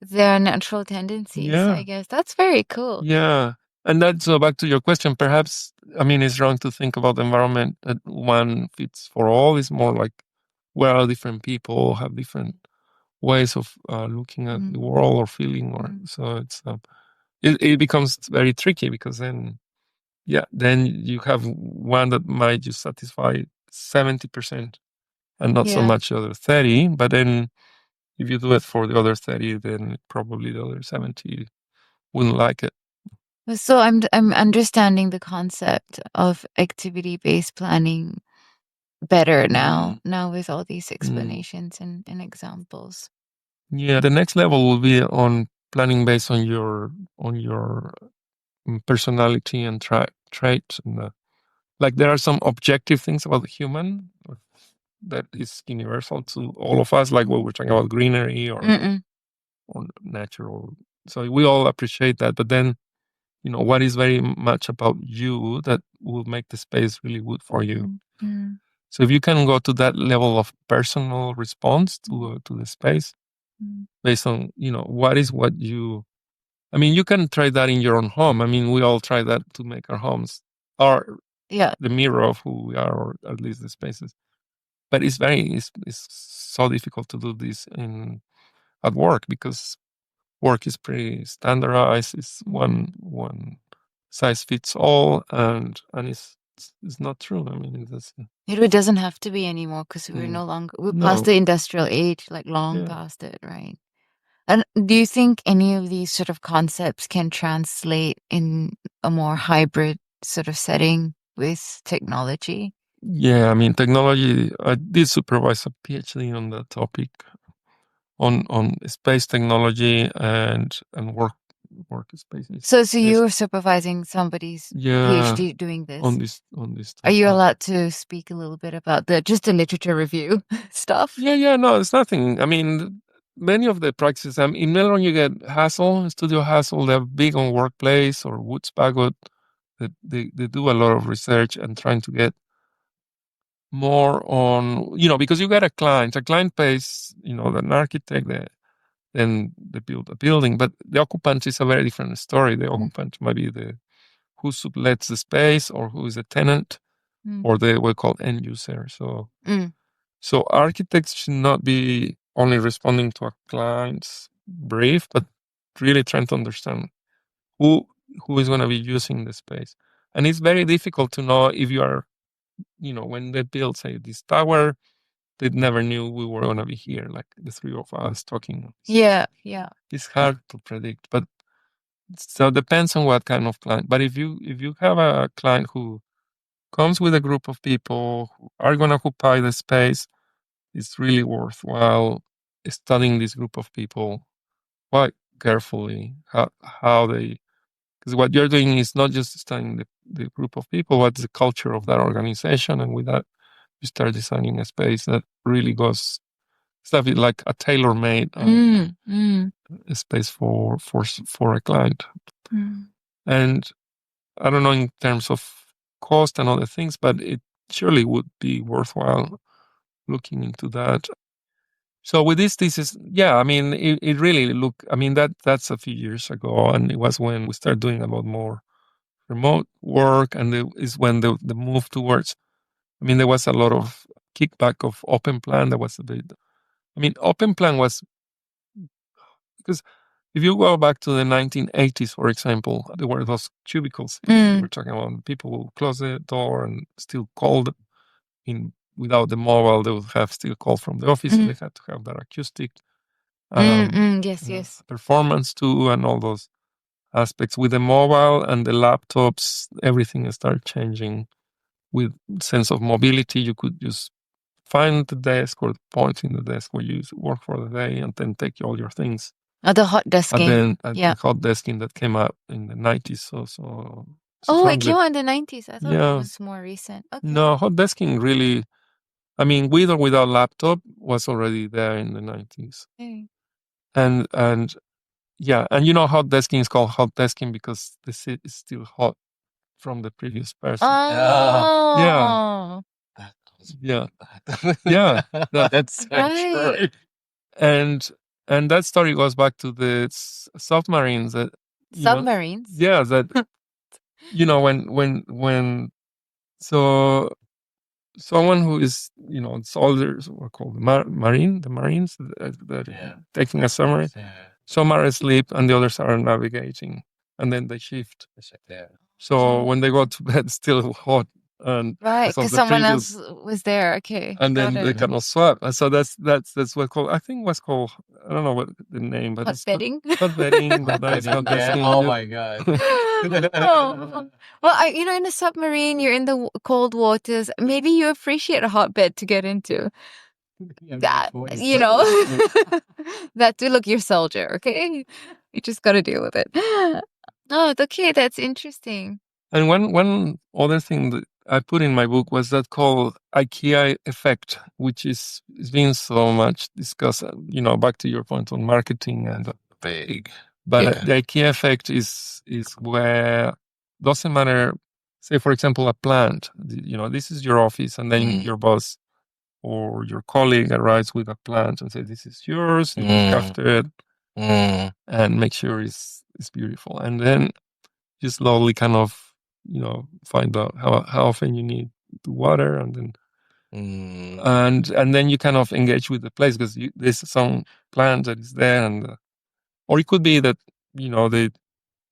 [SPEAKER 1] their natural tendencies. I guess that's very cool.
[SPEAKER 2] Yeah, and that's so back to your question. Perhaps it's wrong to think about the environment that one fits for all. It's more like well, different people have different ways of looking at the world or feeling, or so it's it becomes very tricky because then you have one that might just satisfy 70% and not so much the other 30. But then if you do it for the other 30, then probably the other 70 wouldn't like it.
[SPEAKER 1] So I'm understanding the concept of activity-based planning better now with all these explanations and examples.
[SPEAKER 2] Yeah, the next level will be on planning based on your personality and traits. And like there are some objective things about the human that is universal to all of us, like what we're talking about greenery or natural. So we all appreciate that. But then, what is very much about you that will make the space really good for you. So if you can go to that level of personal response to the space based on, what you, you can try that in your own home. We all try that to make our homes the mirror of who we are, or at least the spaces. But it's so difficult to do this at work because work is pretty standardized. It's one size fits all, and it's not true.
[SPEAKER 1] It doesn't have to be anymore because we're past the industrial age, like long past it, right? And do you think any of these sort of concepts can translate in a more hybrid sort of setting with technology?
[SPEAKER 2] Yeah, technology. I did supervise a PhD on that topic, on space technology and workspaces.
[SPEAKER 1] So you were supervising somebody's PhD doing this
[SPEAKER 2] on this topic.
[SPEAKER 1] Are you allowed to speak a little bit about the literature review stuff?
[SPEAKER 2] Yeah. No, it's nothing. Many of the practices. In Melbourne, you get Studio Hassel. They're big on Workplace or Woodspagot. They do a lot of research and trying to get more on, because you get a client. A client pays, an architect, then they build a building. But the occupant is a very different story. The occupant might be who sublets the space, or who is a tenant, or we call end user. So architects should not be only responding to a client's brief, but really trying to understand who is going to be using the space. And it's very difficult to know if you are, when they build, say, this tower, they never knew we were going to be here, like the three of us talking.
[SPEAKER 1] Yeah.
[SPEAKER 2] It's hard to predict, but so it depends on what kind of client. But if you have a client who comes with a group of people who are going to occupy the space, it's really worthwhile studying this group of people quite carefully, how they, because what you're doing is not just studying the group of people, what's the culture of that organization, and with that you start designing a space that really goes, it's a bit like a tailor-made space for a client. And I don't know in terms of cost and other things, but it surely would be worthwhile looking into that. So with this thesis, I mean, it really that's a few years ago, and it was when we started doing a lot more remote work, and is when the move towards, I mean, there was a lot of kickback of open plan. There was a bit, I mean, open plan was, because if you go back to the 1980s, for example, there were those cubicles we were talking about. People will close the door and still call without the mobile. They would have still call from the office. They had to have that acoustic
[SPEAKER 1] Yes.
[SPEAKER 2] performance too, and all those aspects. With the mobile and the laptops, everything started changing. With sense of mobility, you could just find the desk or point in the desk where you work for the day, and then take all your things.
[SPEAKER 1] The hot desking.
[SPEAKER 2] The hot desking that came out in the 90s. So
[SPEAKER 1] it came out in the 90s. I thought it was more recent. Okay.
[SPEAKER 2] No, hot desking really, I mean, with or without laptop, was already there in the 90s.
[SPEAKER 1] Okay.
[SPEAKER 2] And you know, hot desking is called hot desking because the seat is still hot from the previous person.
[SPEAKER 1] Oh.
[SPEAKER 2] Yeah. Yeah.
[SPEAKER 3] That's so true.
[SPEAKER 2] And that story goes back to the submarines that
[SPEAKER 1] submarines.
[SPEAKER 2] That you know, when so someone who is, you know, soldiers were called the Marines that taking a submarine. Some are asleep and the others are navigating, and then they shift. So when they go to bed, it's still hot. And
[SPEAKER 1] right, because someone else was there. Okay,
[SPEAKER 2] and then they cannot swap. And so that's what called, I think was called, I don't know what the name, but
[SPEAKER 1] hot bedding.
[SPEAKER 2] Hot bedding. But that's hot desking.
[SPEAKER 3] Oh my god.
[SPEAKER 1] Well, you know, in a submarine, you're in the cold waters. Maybe you appreciate a hotbed to get into. That, you know, that to look your soldier. Okay, you just got to deal with it. Oh, okay, that's interesting.
[SPEAKER 2] And one other thing that I put in my book was that called IKEA effect, which is being so much discussed. You know, back to your point on marketing and big, but the IKEA effect is where doesn't matter. Say, for example, a plant. You know, this is your office, and then your boss or your colleague arrives with a plant and says, "This is yours. You look after it, and make sure it's beautiful." And then you slowly kind of, you know, find out how often you need to water, and then and then you kind of engage with the place because there's some plant that is there, and or it could be that, you know, they,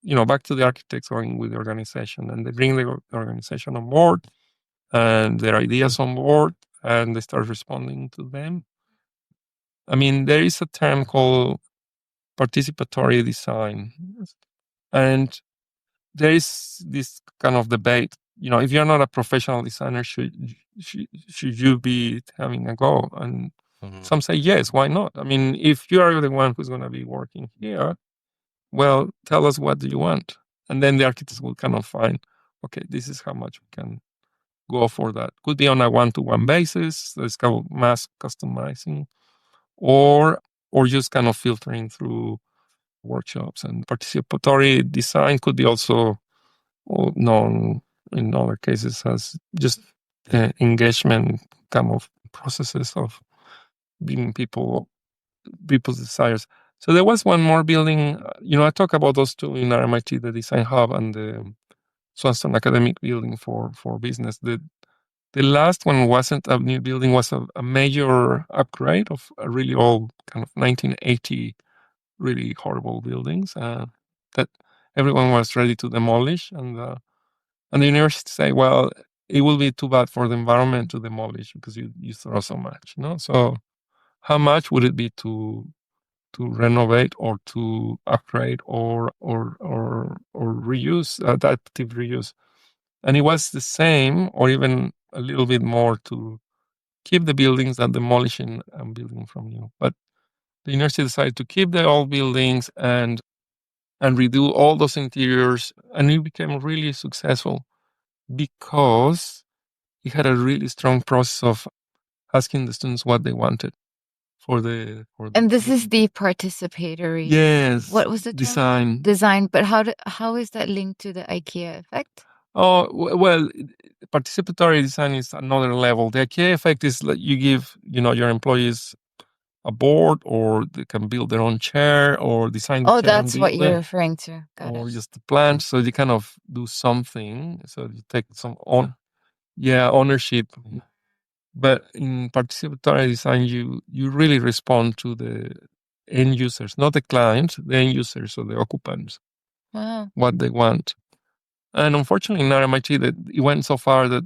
[SPEAKER 2] you know, back to the architects going with the organization, and they bring the organization on board and their ideas on board, and they start responding to them. I mean, there is a term called participatory design, and there is this kind of debate. You know, if you're not a professional designer, should you be having a go? And some say yes, why not? I mean, if you are the one who's going to be working here, well, tell us what do you want, and then the architects will kind of find, okay, this is how much we can go for that. Could be on a one-to-one basis. There's kind of mass customizing, or just kind of filtering through workshops. And participatory design could be also known in other cases as just engagement kind of processes of being people's desires. So there was one more building, you know, I talk about those two in RMIT, the Design Hub and the Swanson Academic Building for business. The last one wasn't a new building, was a major upgrade of a really old kind of 1980, really horrible buildings that everyone was ready to demolish. And the university say, well, it will be too bad for the environment to demolish because you throw so much, you know? So how much would it be to renovate or to upgrade or reuse, adaptive reuse? And it was the same or even a little bit more to keep the buildings than demolishing and building from new. But the university decided to keep the old buildings and redo all those interiors, and it became really successful because it had a really strong process of asking the students what they wanted for the
[SPEAKER 1] and this is the participatory.
[SPEAKER 2] Yes.
[SPEAKER 1] What was the term?
[SPEAKER 2] Design.
[SPEAKER 1] But how is that linked to the IKEA effect?
[SPEAKER 2] Well, participatory design is another level. The IKEA effect is that you give, your employees a board, or they can build their own chair, or design the
[SPEAKER 1] Oh,
[SPEAKER 2] chair and
[SPEAKER 1] that's what
[SPEAKER 2] build
[SPEAKER 1] you're
[SPEAKER 2] it,
[SPEAKER 1] referring to. Got
[SPEAKER 2] or
[SPEAKER 1] it.
[SPEAKER 2] just the plant. So you kind of do something. So you take some ownership. But in participatory design, you really respond to the end users, not the clients, the end users or the occupants,
[SPEAKER 1] Wow.
[SPEAKER 2] what they want. And unfortunately, in RMIT, that it went so far that,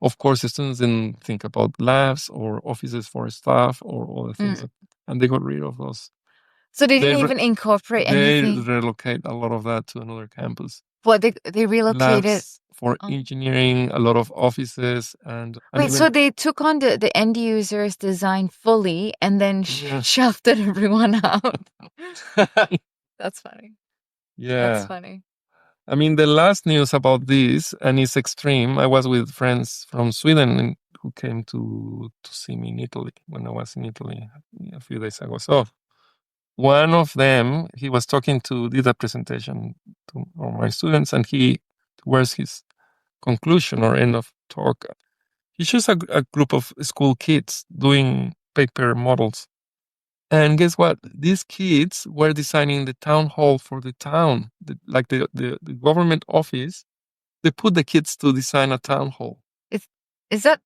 [SPEAKER 2] of course, the students didn't think about labs or offices for staff or other things, and they got rid of those.
[SPEAKER 1] So they didn't even incorporate
[SPEAKER 2] They
[SPEAKER 1] anything.
[SPEAKER 2] relocate a lot of that to another campus.
[SPEAKER 1] What they relocated
[SPEAKER 2] Labs for engineering, a lot of offices, and
[SPEAKER 1] wait.
[SPEAKER 2] even,
[SPEAKER 1] So they took on the end user's design fully, and then shafted everyone out. That's funny.
[SPEAKER 2] yeah,
[SPEAKER 1] That's funny.
[SPEAKER 2] I mean, the last news about this, and it's extreme. I was with friends from Sweden who came to see me in Italy when I was in Italy a few days ago. So one of them, he was talking did a presentation to all my students, and towards his conclusion or end of talk, he chose a group of school kids doing paper models. And guess what? These kids were designing the town hall for the town, the government office. They put the kids to design a town hall.
[SPEAKER 1] Is that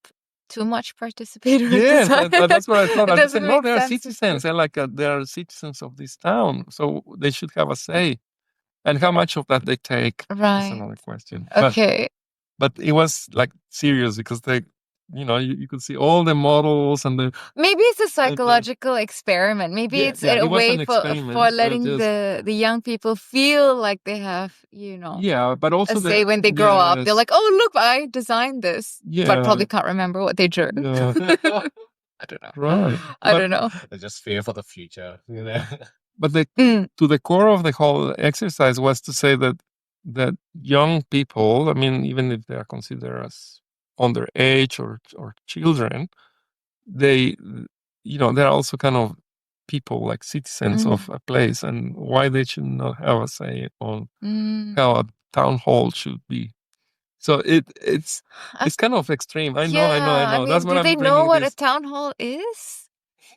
[SPEAKER 1] too much participatory
[SPEAKER 2] Yes,
[SPEAKER 1] design?
[SPEAKER 2] that's what I thought. I said, no,
[SPEAKER 1] make
[SPEAKER 2] they are
[SPEAKER 1] sense.
[SPEAKER 2] citizens. They are citizens of this town, so they should have a say. And how much of that they take is
[SPEAKER 1] Right.
[SPEAKER 2] another question.
[SPEAKER 1] Okay.
[SPEAKER 2] But it was like serious because they, you could see all the models and the.
[SPEAKER 1] Maybe it's a psychological experiment. Maybe it's a
[SPEAKER 2] it was
[SPEAKER 1] way
[SPEAKER 2] an
[SPEAKER 1] for
[SPEAKER 2] experiment,
[SPEAKER 1] letting the young people feel like they have,
[SPEAKER 2] but also
[SPEAKER 1] a say when they grow up. They're like, oh, look, I designed this. But probably can't remember what they drew.
[SPEAKER 2] Yeah.
[SPEAKER 3] I don't know.
[SPEAKER 2] Right.
[SPEAKER 1] I don't know.
[SPEAKER 3] They just fear for the future,
[SPEAKER 2] But to the core of the whole exercise was to say that young people, I mean, even if they are considered as underage or children, they're also kind of people, like citizens of a place, and why they should not have a say on how a town hall should be. So it's kind of extreme. I know.
[SPEAKER 1] I mean,
[SPEAKER 2] That's what
[SPEAKER 1] do
[SPEAKER 2] I'm
[SPEAKER 1] they know what
[SPEAKER 2] this.
[SPEAKER 1] a town hall is?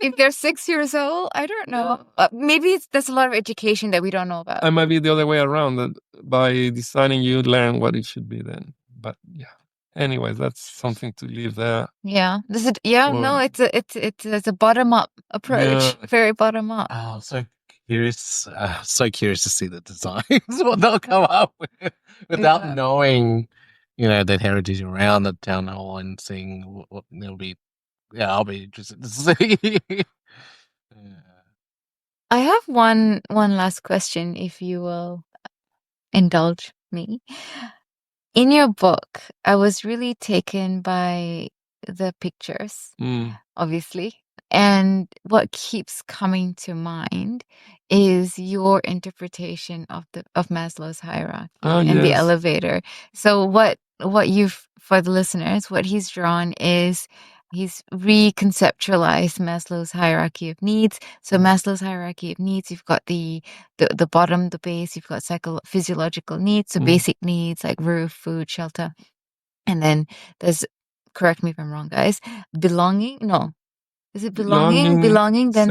[SPEAKER 1] If they're 6 years old, I don't know. Maybe there's a lot of education that we don't know about.
[SPEAKER 2] It might be the other way around, that by designing you learn what it should be then. But yeah. Anyways, that's something to leave there.
[SPEAKER 1] Yeah. No, it's a bottom up approach.
[SPEAKER 2] Yeah.
[SPEAKER 1] Very bottom up.
[SPEAKER 3] Oh, so curious to see the designs, what they'll come up with without knowing, that heritage around the town hall, and seeing what they'll be. Yeah, I'll be interested to see.
[SPEAKER 1] I have one last question, if you will indulge me. In your book, I was really taken by the pictures, obviously. And what keeps coming to mind is your interpretation of Maslow's hierarchy and the elevator. So for the listeners, what he's drawn is he's reconceptualized Maslow's hierarchy of needs. So Maslow's hierarchy of needs, you've got the bottom, the base, you've got physiological needs, so basic needs like roof, food, shelter. And then there's, correct me if I'm wrong, guys, belonging? No. Is it belonging? Belonging, then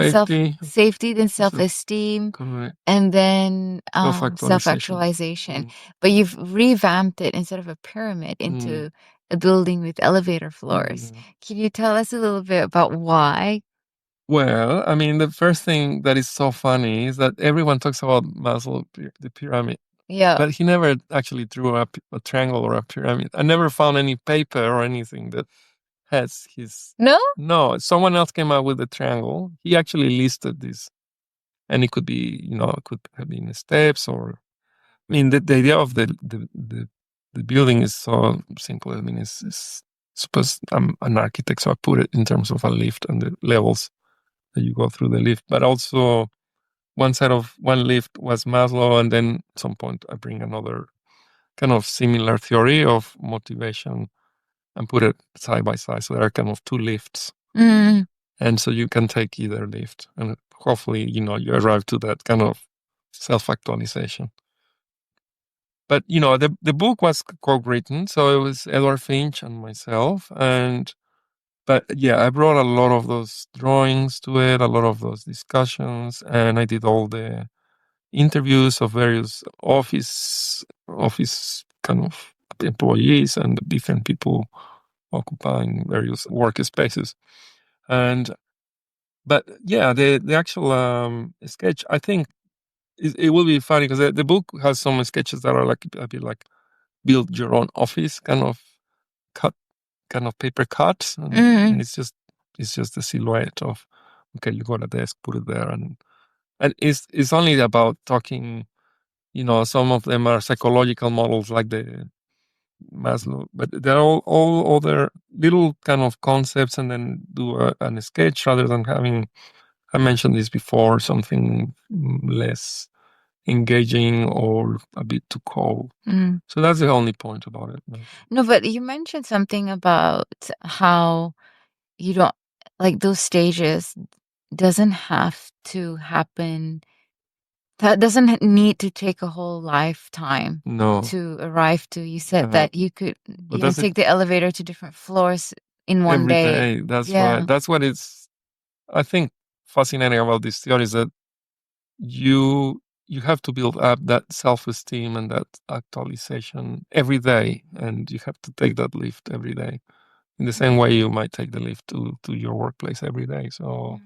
[SPEAKER 1] safety, then self-esteem,
[SPEAKER 2] correct,
[SPEAKER 1] and then self-actualization. But you've revamped it instead of a pyramid into a building with elevator floors. Can you tell us a little bit about why?
[SPEAKER 2] Well, I mean, the first thing that is so funny is that everyone talks about Maslow, the pyramid.
[SPEAKER 1] Yeah.
[SPEAKER 2] But he never actually drew a triangle or a pyramid. I never found any paper or anything that has his. No, someone else came out with a triangle. He actually listed this, and it could be, it could have been steps, or, I mean, the idea of the building is so simple. I mean, it's suppose I'm an architect, so I put it in terms of a lift and the levels that you go through the lift. But also, one side of one lift was Maslow, and then at some point I bring another kind of similar theory of motivation and put it side by side. So there are kind of two lifts. And so you can take either lift, and hopefully, you arrive to that kind of self-actualization. But the book was co-written, so it was Edward Finch and myself, but yeah, I brought a lot of those drawings to it, a lot of those discussions, and I did all the interviews of various office kind of employees and different people occupying various workspaces. But yeah, the actual sketch, I think it will be funny because the book has some sketches that are like a bit like build your own office kind of paper cuts, and it's just the silhouette of, okay, you got a desk, put it there, and it's only about talking. Some of them are psychological models like the Maslow, but they're all other little kind of concepts, and then do a sketch rather than having, I mentioned this before, something less engaging or a bit too cold. So that's the only point about it.
[SPEAKER 1] No, but you mentioned something about how you don't like those stages doesn't have to happen. That doesn't need to take a whole lifetime to arrive to. You said that you can take the elevator to different floors in one
[SPEAKER 2] every
[SPEAKER 1] day.
[SPEAKER 2] That's right. That's what it's, I think, fascinating about this theory, is that you have to build up that self-esteem and that actualization every day, and you have to take that lift every day in the same way you might take the lift to your workplace every day. So,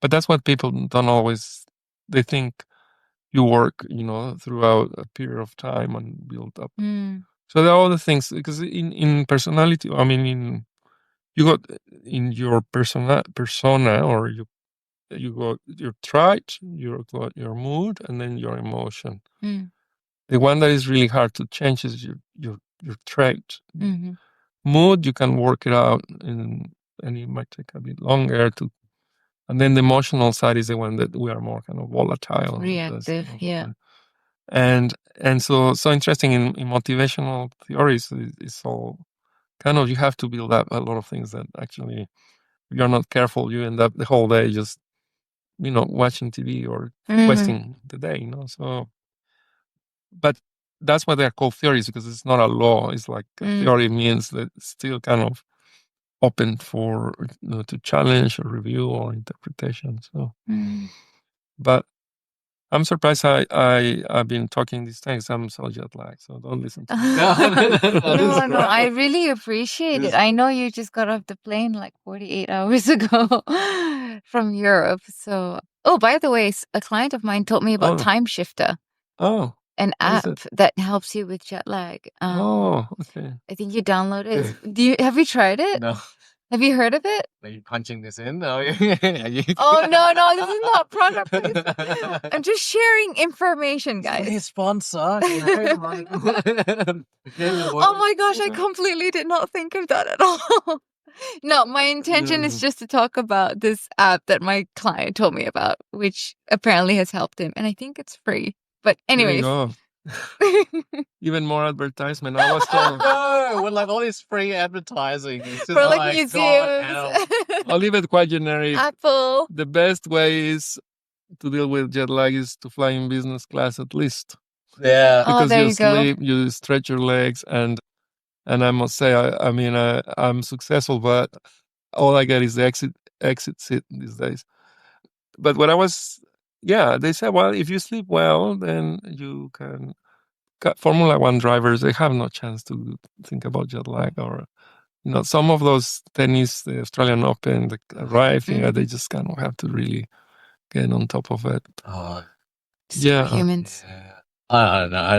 [SPEAKER 2] but that's what people don't always, they think you work, throughout a period of time and build up. So there are other things, because in personality, I mean, you got in your persona, or you got your trait, you got your mood, and then your emotion. The one that is really hard to change is your trait. Mood, you can work it out, and it might take a bit longer to. And then the emotional side is the one that we are more kind of volatile,
[SPEAKER 1] reactive. Yeah.
[SPEAKER 2] And so interesting in motivational theories is all kind of, you have to build up a lot of things that actually, if you're not careful, you end up the whole day just watching TV or wasting the day. So, but that's why they're called theories, because it's not a law. It's like a theory means that it's still kind of open for to challenge or review or interpretation. So, but I'm surprised I've been talking these things. I'm so jet lagged, so don't listen to me.
[SPEAKER 1] No, I really appreciate it. I know you just got off the plane like 48 hours ago from Europe. So, by the way, a client of mine told me about Time Shifter. An app that helps you with jet lag.
[SPEAKER 2] Okay.
[SPEAKER 1] I think you download it. Have you tried it?
[SPEAKER 3] No.
[SPEAKER 1] Have you heard of it?
[SPEAKER 3] Are you punching this in?
[SPEAKER 1] Oh, no, this is not product placement. I'm just sharing information, guys.
[SPEAKER 3] It's a sponsor.
[SPEAKER 1] Oh my gosh, I completely did not think of that at all. No, my intention is just to talk about this app that my client told me about, which apparently has helped him. And I think it's free. But anyways.
[SPEAKER 2] Even more advertisement. I was told.
[SPEAKER 3] No, with like all this free advertising. It's just
[SPEAKER 1] for like museums.
[SPEAKER 2] I'll leave it quite generic.
[SPEAKER 1] Apple.
[SPEAKER 2] The best way is to deal with jet lag is to fly in business class at least.
[SPEAKER 3] Yeah.
[SPEAKER 2] Because
[SPEAKER 1] there
[SPEAKER 2] you
[SPEAKER 1] you go.
[SPEAKER 2] sleep, you stretch your legs, and I must say, I mean, I'm successful, but all I get is the exit seat these days. But what I was, they said, well, if you sleep well, then you can. Formula One drivers, they have no chance to think about jet lag, or some of those tennis, the Australian Open, the arriving, they just kind of have to really get on top of it.
[SPEAKER 1] Humans.
[SPEAKER 3] Yeah. I don't know. I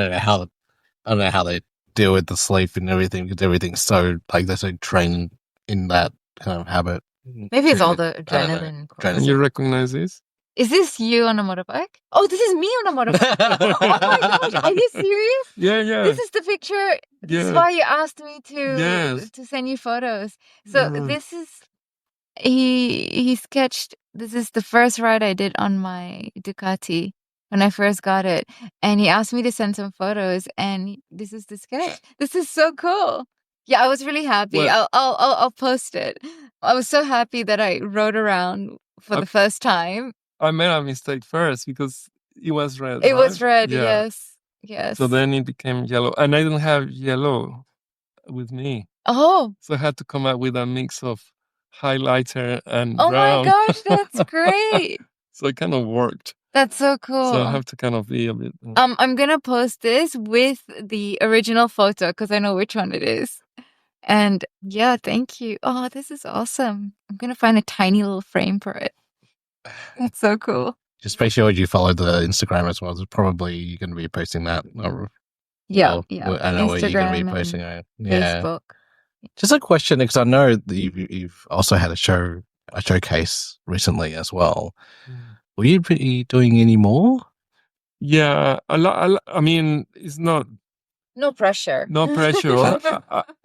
[SPEAKER 3] don't know how they deal with the sleep and everything, because everything's so, like, they're so trained in that kind of habit.
[SPEAKER 1] Maybe it's all the adrenaline.
[SPEAKER 2] Can you recognize this?
[SPEAKER 1] Is this you on a motorbike? Oh, this is me on a motorbike. Oh my gosh, are you serious?
[SPEAKER 2] Yeah.
[SPEAKER 1] This is the picture. This is why you asked me to send you photos. So this is, he sketched, this is the first ride I did on my Ducati when I first got it. And he asked me to send some photos, and this is the sketch. This is so cool. Yeah, I was really happy. I'll post it. I was so happy that I rode around for the first time.
[SPEAKER 2] I made a mistake first because it was red.
[SPEAKER 1] It was red, yes. Yes.
[SPEAKER 2] So then it became yellow, and I didn't have yellow with me.
[SPEAKER 1] Oh.
[SPEAKER 2] So I had to come up with a mix of highlighter and
[SPEAKER 1] Oh
[SPEAKER 2] brown.
[SPEAKER 1] my gosh, that's great.
[SPEAKER 2] So it kind of worked.
[SPEAKER 1] That's so cool.
[SPEAKER 2] So I have to kind of be a bit.
[SPEAKER 1] I'm gonna post this with the original photo because I know which one it is. And yeah, thank you. Oh, this is awesome. I'm gonna find a tiny little frame for it. That's so cool.
[SPEAKER 3] Just make sure you follow the Instagram as well. It's probably you're going to be posting that.
[SPEAKER 1] Yeah.
[SPEAKER 3] I know where you're going to be
[SPEAKER 1] Instagram
[SPEAKER 3] posting
[SPEAKER 1] and
[SPEAKER 3] it. Yeah.
[SPEAKER 1] Facebook.
[SPEAKER 3] Just a question, because I know that you've also had a showcase recently as well. Will you be doing any more?
[SPEAKER 2] Yeah, a lot. I mean, it's not.
[SPEAKER 1] No pressure.
[SPEAKER 2] No pressure.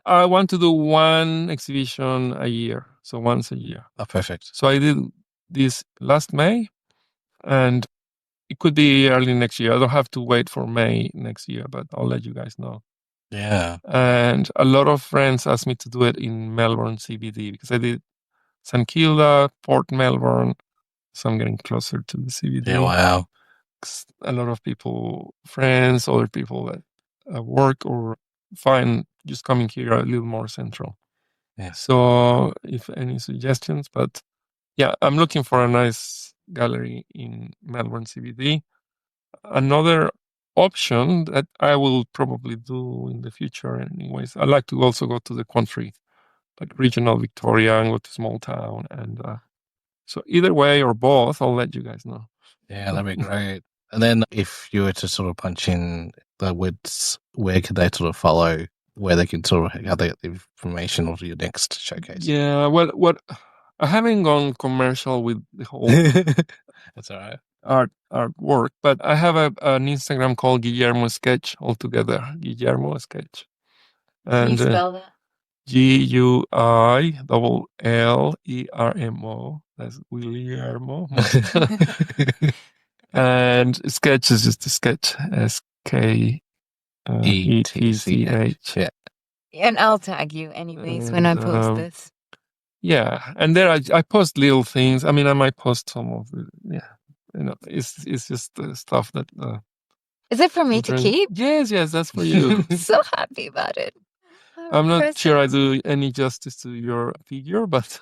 [SPEAKER 2] I want to do one exhibition a year, so once a year.
[SPEAKER 3] Oh, perfect.
[SPEAKER 2] So I did this last May, and it could be early next year. I don't have to wait for May next year, but I'll let you guys know.
[SPEAKER 3] Yeah.
[SPEAKER 2] And a lot of friends asked me to do it in Melbourne CBD because I did St Kilda, Port Melbourne. So I'm getting closer to the CBD.
[SPEAKER 3] Yeah, wow.
[SPEAKER 2] A lot of people, friends, other people at work or find just coming here a little more central.
[SPEAKER 3] Yeah.
[SPEAKER 2] So if any suggestions, but yeah, I'm looking for a nice gallery in Melbourne CBD. Another option that I will probably do in the future anyways, I like to also go to the country, like regional Victoria, and go to small town. And so either way or both, I'll let you guys know.
[SPEAKER 3] Yeah, that'd be great. And then if you were to sort of punch in the words, where could they sort of follow, where they can sort of, how they get the information of your next showcase?
[SPEAKER 2] Yeah, well, I haven't gone commercial with the whole
[SPEAKER 3] That's all right.
[SPEAKER 2] art work, but I have an Instagram called Guillermo Sketch altogether. Guillermo Sketch.
[SPEAKER 1] Can you
[SPEAKER 2] And
[SPEAKER 1] spell that?
[SPEAKER 2] GUILLERMO. That's Guillermo. And sketch is just a sketch. SKETCH.
[SPEAKER 3] Yeah.
[SPEAKER 1] And I'll tag you anyways when I post this.
[SPEAKER 2] Yeah, and there I post little things. I mean, I might post some of the it's just stuff that.
[SPEAKER 1] Is it for me to keep?
[SPEAKER 2] Yes, that's for you.
[SPEAKER 1] I'm so happy about it.
[SPEAKER 2] I'm not sure I do any justice to your figure, but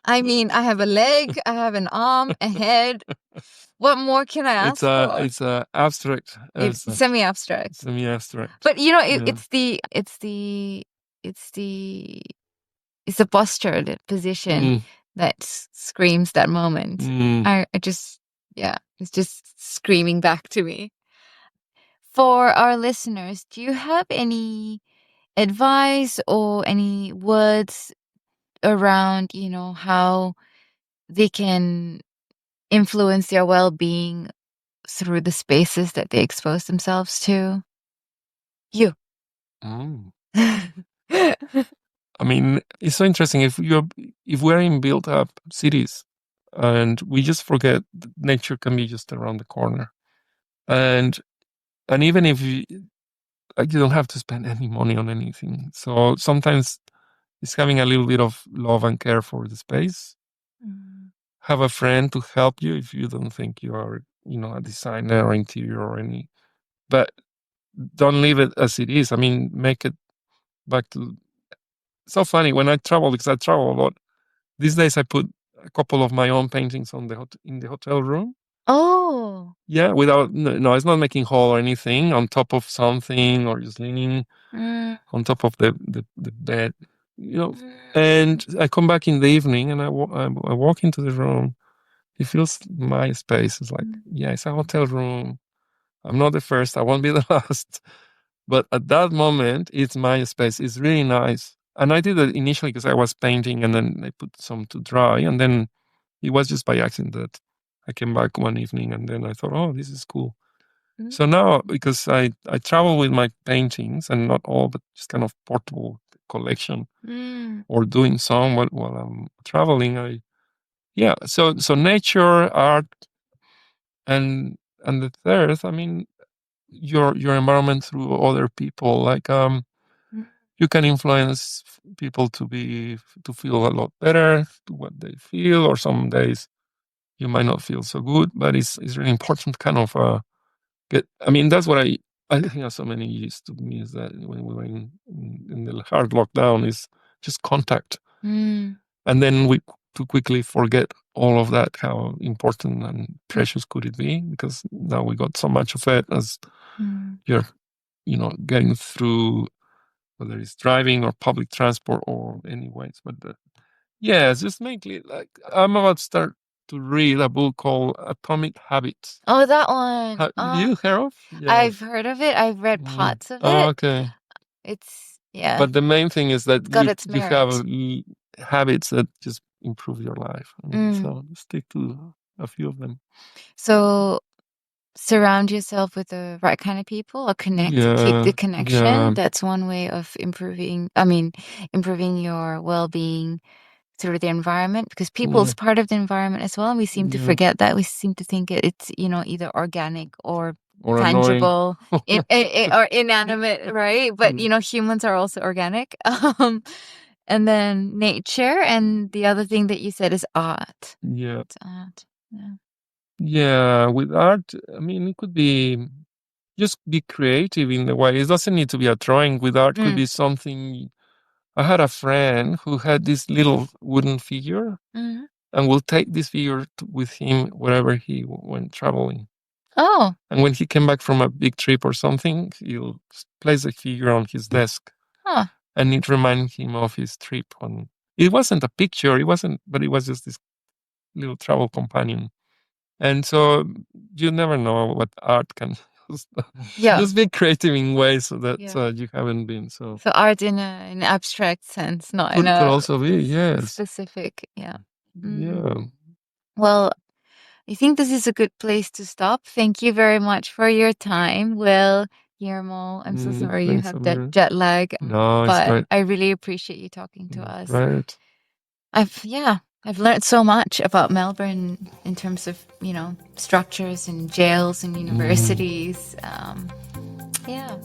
[SPEAKER 1] I mean, I have a leg, I have an arm, a head. What more can I ask for?
[SPEAKER 2] It's a abstract.
[SPEAKER 1] It's semi-abstract.
[SPEAKER 2] Semi-abstract.
[SPEAKER 1] But you know, it's the posture, the position that screams that moment. I just, it's just screaming back to me. For our listeners, do you have any advice or any words around, how they can influence their well-being through the spaces that they expose themselves to? You.
[SPEAKER 2] I mean, it's so interesting. If we're in built-up cities, and we just forget that nature can be just around the corner, and even if you don't have to spend any money on anything. So sometimes it's having a little bit of love and care for the space. Have a friend to help you if you don't think you are, a designer or interior or any, but don't leave it as it is. I mean, make it back to. So funny when I travel, because I travel a lot. These days I put a couple of my own paintings in the hotel room.
[SPEAKER 1] Oh.
[SPEAKER 2] Yeah, without no, it's not making hole or anything, on top of something or just leaning on top of the bed, And I come back in the evening and I walk into the room. It feels my space. It's like, it's a hotel room. I'm not the first. I won't be the last. But at that moment, it's my space. It's really nice. And I did it initially because I was painting, and then I put some to dry, and then it was just by accident that I came back one evening, and then I thought, oh, this is cool. So now, because I travel with my paintings, and not all, but just kind of portable collection, or doing some while I'm traveling, So nature, art, and the third, I mean, your environment through other people, like you can influence people to feel a lot better to what they feel, or some days you might not feel so good, but it's really important to kind of get. I mean, that's what I think so many years to me is that when we were in the hard lockdown is just contact.
[SPEAKER 1] Mm.
[SPEAKER 2] And then we too quickly forget all of that, how important and precious could it be, because now we got so much of it as you're, getting through, whether it's driving or public transport or any ways. But it's just mainly like I'm about to start to read a book called Atomic Habits.
[SPEAKER 1] Oh, that one.
[SPEAKER 2] Have you heard of? Yeah.
[SPEAKER 1] I've heard of it. I've read parts of it.
[SPEAKER 2] Oh, okay.
[SPEAKER 1] It's, yeah.
[SPEAKER 2] But the main thing is that
[SPEAKER 1] got its
[SPEAKER 2] you have habits that just improve your life. So stick to a few of them.
[SPEAKER 1] So surround yourself with the right kind of people or keep the connection.
[SPEAKER 2] Yeah.
[SPEAKER 1] That's one way of improving your well-being through the environment, because people's part of the environment as well, and we seem to forget that. We seem to think it's either organic or tangible or inanimate, right? But humans are also organic. And then nature, and the other thing that you said is art.
[SPEAKER 2] Yeah.
[SPEAKER 1] It's art.
[SPEAKER 2] Yeah, with art, it could be just be creative in the way. It doesn't need to be a drawing. With art, could be something. I had a friend who had this little wooden figure, and will take this figure with him wherever he went traveling.
[SPEAKER 1] Oh.
[SPEAKER 2] And when he came back from a big trip or something, he'll place the figure on his desk.
[SPEAKER 1] Huh.
[SPEAKER 2] And it reminded him of his trip. It wasn't a picture, but it was just this little travel companion. And so you never know what art can just be creative in ways that you haven't been. So
[SPEAKER 1] art in an abstract sense, not
[SPEAKER 2] could also be,
[SPEAKER 1] specific. Yeah.
[SPEAKER 2] Yeah.
[SPEAKER 1] Well, I think this is a good place to stop. Thank you very much for your time, Will, Guillermo. I'm so sorry you have that jet lag.
[SPEAKER 2] No,
[SPEAKER 1] but
[SPEAKER 2] it's great.
[SPEAKER 1] I really appreciate you talking to us.
[SPEAKER 2] Right.
[SPEAKER 1] I've learned so much about Melbourne in terms of, structures and jails and universities. Thank you.
[SPEAKER 2] Yeah.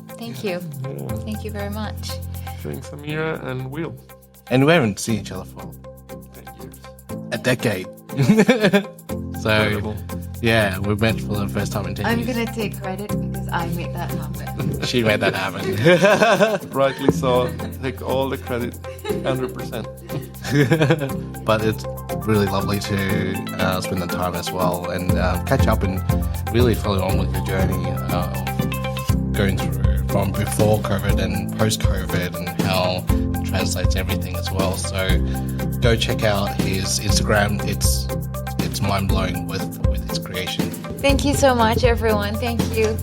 [SPEAKER 1] Thank you very much.
[SPEAKER 2] Thanks, Amirah and Will.
[SPEAKER 3] And we haven't seen each other for
[SPEAKER 2] 10 years.
[SPEAKER 3] A decade. So,
[SPEAKER 2] Incredible.
[SPEAKER 3] Yeah, we met for the first time in 10 years.
[SPEAKER 1] I'm going to take credit because I made that happen.
[SPEAKER 3] She made that happen.
[SPEAKER 2] Rightly so. Take all the credit, 100%.
[SPEAKER 3] But it's really lovely to spend the time as well and catch up and really follow on with your journey of going through from before COVID and post-COVID and how it translates everything as well. So go check out his Instagram. It's mind-blowing with his creation.
[SPEAKER 1] Thank you so much, everyone. Thank you.